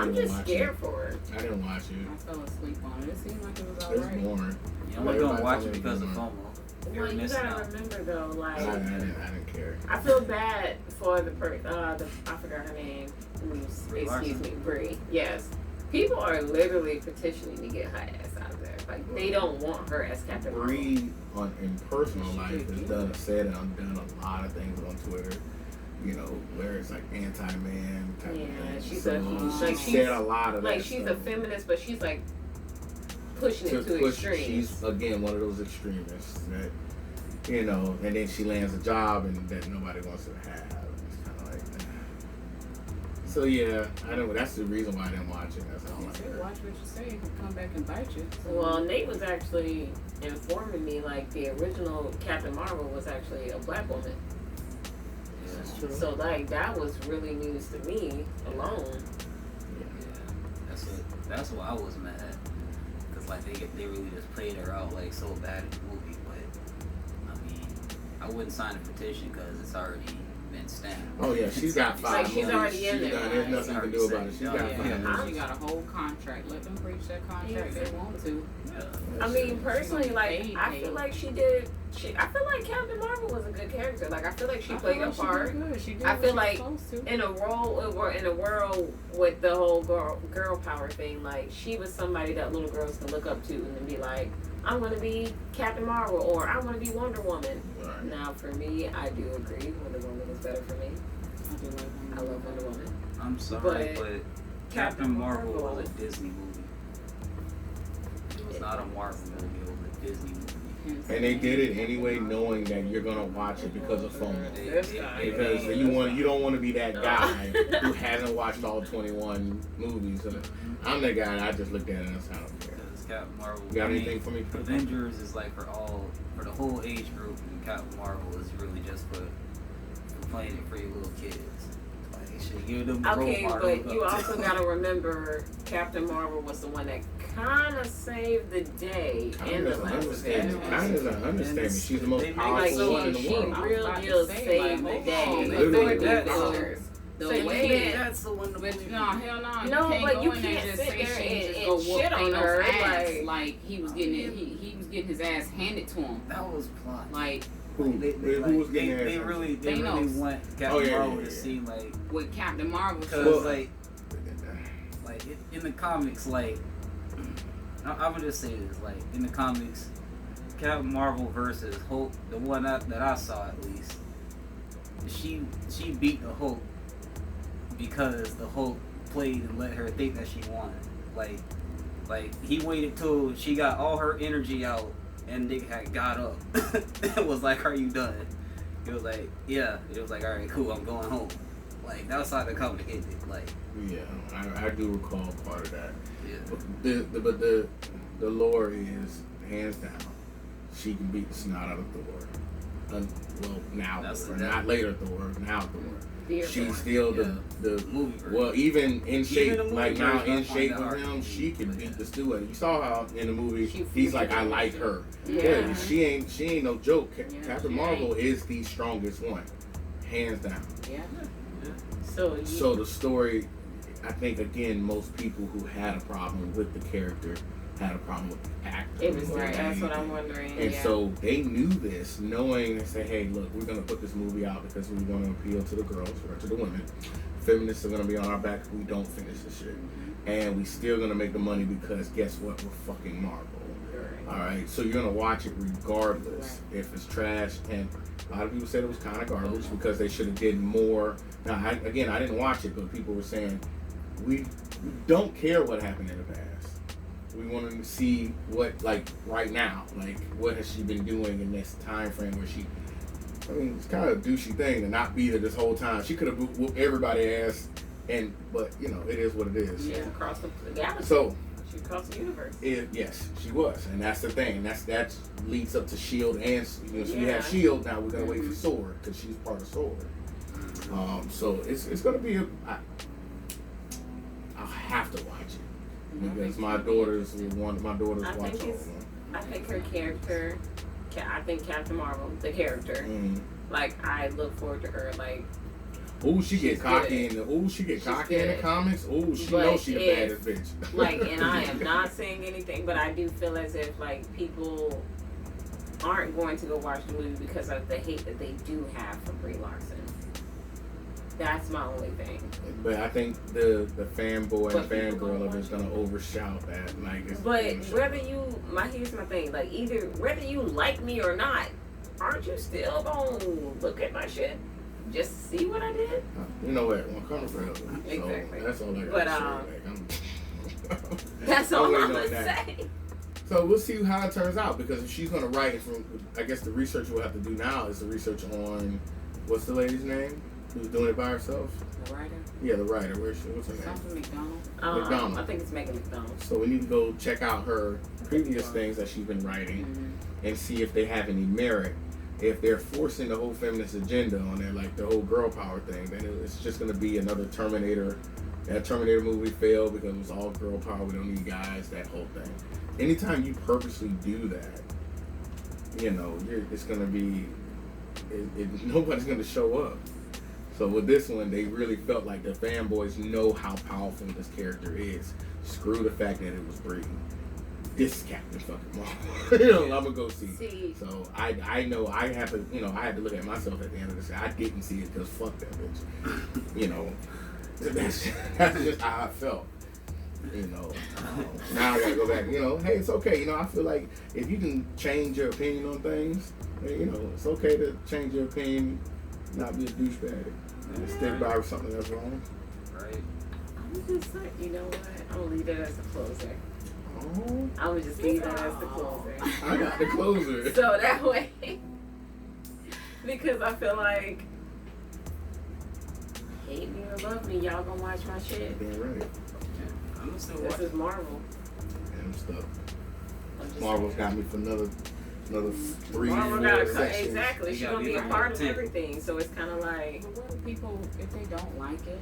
I'm just scared for it. I didn't watch it. I fell asleep on it. It seemed like it was It was alright. boring. yeah, I'm not gonna watch it because of FOMO. You're Well, you missing gotta out. remember though, like I didn't care. I feel bad for the I forgot her name. Brie Excuse Larson. me, Brie. Yes, people are literally petitioning to get her ass out of there. Like they don't want her as Captain Marvel. Bree in personal life has done a lot of things on Twitter. You know, where it's like anti-man type of Yeah, thing. she's So she said a lot of like that she's stuff. a feminist, but she's like pushing it to extremes. She's again one of those extremists that, you know, and then she lands a job and that nobody wants her to have. It's kind of like, so yeah, I know that's the reason why I didn't watch it. That's all I Say, heard. watch what you say. It could come back and bite you. So. Well, Nate was actually informing me like the original Captain Marvel was actually a black woman. That's true. So like that was really news to me alone. Yeah, that's what I was mad at. Cause like they really just played her out like so bad in the movie. But I mean, I wouldn't sign a petition because it's already been stamped. Oh yeah, she's got 5 Like, she's movies. already in there, There's right? nothing you can do about it. She's got Yeah. 5 movies. She got a whole contract. Let them breach that contract if they want to. I mean, personally, like She I paid. feel like she did. I feel like Captain Marvel was a good character. Like I feel like she played a part. I feel like in a role or in a world with the whole girl power thing, like she was somebody that little girls can look up to and be like, I'm gonna be Captain Marvel or I want to be Wonder Woman. Right. Now for me, I do agree Wonder Woman is better for me. I love Wonder Woman. I'm sorry, But but Captain Marvel was a Disney movie. It was not a Marvel movie. It was a Disney movie. And they did it anyway, knowing that you're gonna watch it because of FOMO. Because you don't want to be that guy who hasn't watched all 21 movies. So I'm the guy that I just looked at it and I don't care. Because Captain Marvel. You got anything for me? Avengers is like for the whole age group, and Captain Marvel is really just for playing it for your little kids. Like, should give them a Okay, role model. but you also gotta remember Captain Marvel was the one that kind of saved the day in the last Avengers. Kind of an understatement. She's the most They make powerful Like one in the she world. real deal saved the day Literally. before the Avengers. The So you way can't- That's the one. But no, hell no. No, you can't but go you in there can't and sit just say there she and just go whoop shit on Thanos' her, ass like- he was getting it. He was getting his ass handed to him. That was plot. Like Who was getting they ass? really Thanos. want Captain Oh, yeah, Marvel yeah, to yeah. seem like with Captain Marvel. because Well, like in the comics, like I would just say this, like in the comics, Captain Marvel versus Hulk, the one that I saw at least, she beat the Hulk because the Hulk played and let her think that she won. Like he waited till she got all her energy out and they had got up. It was like, are you done? It was like, yeah. It was like, all right, cool. I'm going home. Like that was how the comic ended. Like, yeah, I do recall part of that. yeah. But the lore is hands down. She can beat the snot out of Thor. Well, now That's Thor, the not later Thor. Now Thor. Dear She's Lord. still Yeah. the Movie version. well, even in shape, the movie like now version, I in find shape that with hard him, to she believe, can but beat yeah. the stew. You saw how in the movie he's like, I like her. Yeah. She ain't no joke. Yeah, Captain she Marvel is the strongest one, hands down. Yeah. So you, So the story, I think again, most people who had a problem with the character had a problem with the actor. it was more right. than That's what I'm anything. wondering. And Yeah. so they knew this, knowing and say, hey, look, we're going to put this movie out because we want to appeal to the girls or to the women. Feminists are going to be on our back if we don't finish this shit. And we still going to make the money because guess what? We're fucking Marvel. All right, so you're going to watch it regardless if it's trash. And a lot of people said it was kind of garbage because they should have did more. Now, I didn't watch it, but people were saying, we don't care what happened in the past. We want to see what, like, right now, like, what has she been doing in this time frame where she, I mean, it's kind of a douchey thing to not be there this whole time. She could have whooped everybody's ass, but, you know, it is what it is. She's across the galaxy. So, She's across the universe. yes, she was. And that's the thing. That leads up to S.H.I.E.L.D. and, you know, so we have Yeah. S.H.I.E.L.D. now, we're going to wait for S.W.O.R.D. because she's part of S.W.O.R.D. So it's going to be I'll have to watch it. Because my daughters will want my daughters I watch think all it's- of them. I think her character, I think Captain Marvel, the character, like, I look forward to her, like, Ooh, she get She's cocky good. in the She's cocky in the good. comics. Ooh, she But knows she the if- baddest bitch. like, and I am not saying anything, but I do feel as if, like, people aren't going to go watch the movie because of the hate that they do have for Brie Larson. That's my only thing. But I think the fanboy and But people fangirl gonna of it is watch gonna overshout that. Like, it's But gonna show whether up. here's my thing, like, either whether you like me or not, aren't you still gonna look at my shit just to see what I did? You know what? Wakanda forever. Exactly. So that's all I But, got to say. Like, That's I'm all waiting I'm on gonna that. say. So we'll see how it turns out because if she's gonna write it from, I guess the research we'll have to do now is the research on what's the lady's name who's doing it by herself. The writer? Yeah, the writer. What's her name? Something McDonald. McDonald. I think it's Megan McDonald. So we need to go check out her previous things that she's been writing and see if they have any merit. If they're forcing the whole feminist agenda on there, like the whole girl power thing, then it's just going to be another Terminator. That Terminator movie failed because it was all girl power. We don't need guys. That whole thing. Anytime you purposely do that, you know, it's going to be nobody's going to show up. So with this one, they really felt like the fanboys know how powerful this character is. Screw the fact that it was Brie. This is Captain fucking Marvel. You know, I'm gonna go see. So I know I have to, you know, I had to look at myself at the end of this. I didn't see it because fuck that bitch. You know, that's just how I felt. You know, now I gotta go back. You know, hey, it's okay. You know, I feel like if you can change your opinion on things, you know, it's okay to change your opinion, not be a douchebag, and stick by with something that's wrong. Right. I'm just like, you know what? I'm gonna leave that as the closer. Oh, I would just leave that as the closer. I got the closer. So that way, because I feel like, hate me or love me, y'all gonna watch my shit. Damn right. I'm gonna still This watch is Marvel. Damn stuff. I'm just Marvel's saying. got me for another 3 Marvel more gotta sections. exactly. You She's gotta gonna be be a like part of 10. everything. So it's kind of like, But what do people, if they don't like it?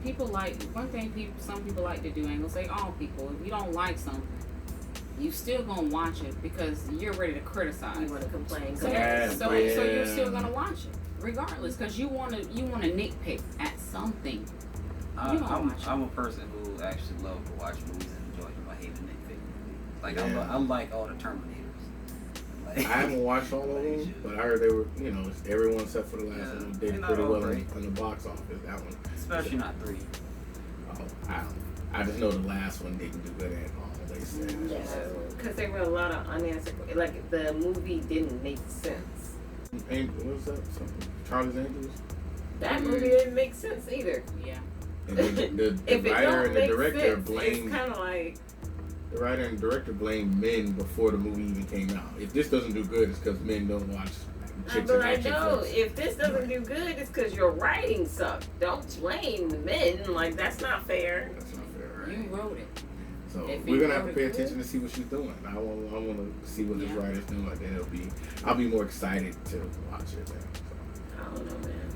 People like, one thing some people like to do, I ain't gonna say all people, if you don't like something, you still gonna watch it because you're ready to criticize. you want to complain. So, Yeah, so yeah. you're still gonna watch it, regardless, because you wanna nitpick at something. You gonna watch it. I'm a person who actually love to watch movies and enjoy them. I hate to nitpick movies. Like Yeah. I like all the Terminators. Like, I haven't watched all of them, but I heard they were, you know, everyone except for the last one did they're not pretty all well great. in the box office. That one, especially not 3. I just know the last one didn't do good at all. They said. Because there were a lot of unanswered, like the movie didn't make sense. What was that? Something? Charlie's Angels. That movie didn't make sense either. Yeah. And the If it writer don't and the make director sense, it's blamed kind of like, the writer and director blamed men before the movie even came out. If this doesn't do good, it's because men don't watch chicks But and I action know flicks. if this doesn't do good, it's because your writing sucked. Don't blame the men. Like, that's not fair. That's not fair, right? You wrote it. So If we're you gonna have to wrote pay it attention good. to see what she's doing. I want to see what this Yeah. writer's doing. Then I'll be more excited to watch it. Then. I don't know, man.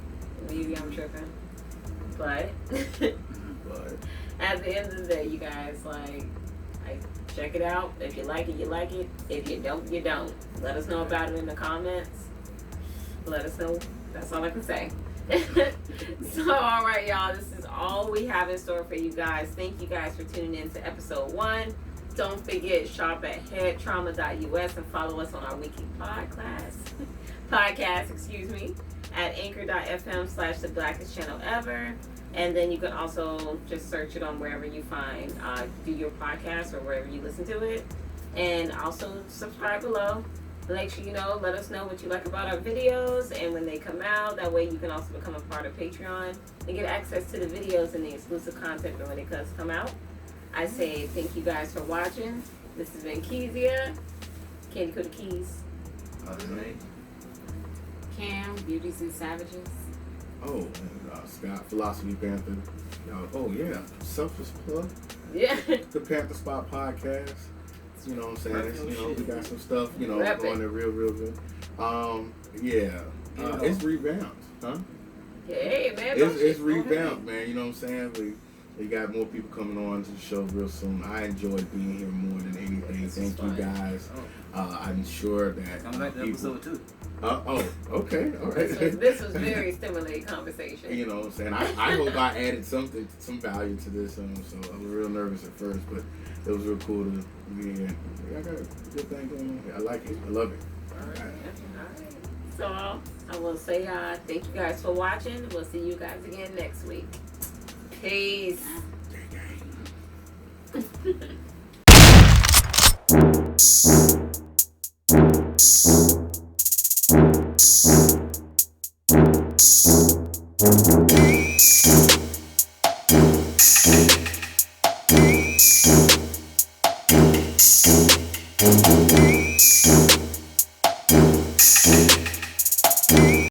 Maybe I'm tripping. But But at the end of the day, you guys, like check it out. If you like it, you like it. If you don't, you don't. Let us know about it in the comments. Let us know. That's all I can say. So, all right, y'all. This is all we have in store for you guys. Thank you guys for tuning in to episode 1. Don't forget, shop at headtrauma.us and follow us on our weekly podcast, at anchor.fm/theblackestchannel. And then you can also just search it on wherever you find do your podcast or wherever you listen to it. And also subscribe below. Make sure let us know what you like about our videos and when they come out. That way you can also become a part of Patreon and get access to the videos and the exclusive content when it does come out. I say thank you guys for watching. This has been Kezia. Candy Coated Keys. Cam, Beauties and Savages. Oh, and Scott, Philosophy Panther. Oh yeah, selfish plug. Yeah. The Panther Spot podcast. You know what I'm saying? It's, we got some stuff, Rap it. going there real good. It's revamped, huh? Hey, man. It's revamped, man. You know what I'm saying? We got more people coming on to the show real soon. I enjoyed being here more than anything. Thank you guys. I'm sure that Come back to episode 2. Okay, all right. This was very stimulating conversation. You know what I'm saying? I hope I added some value to this. So I was real nervous at first, but it was real cool to be here. I got a good thing going on here. I like it. I love it. All right. So I will say thank you guys for watching. We'll see you guys again next week. Peace.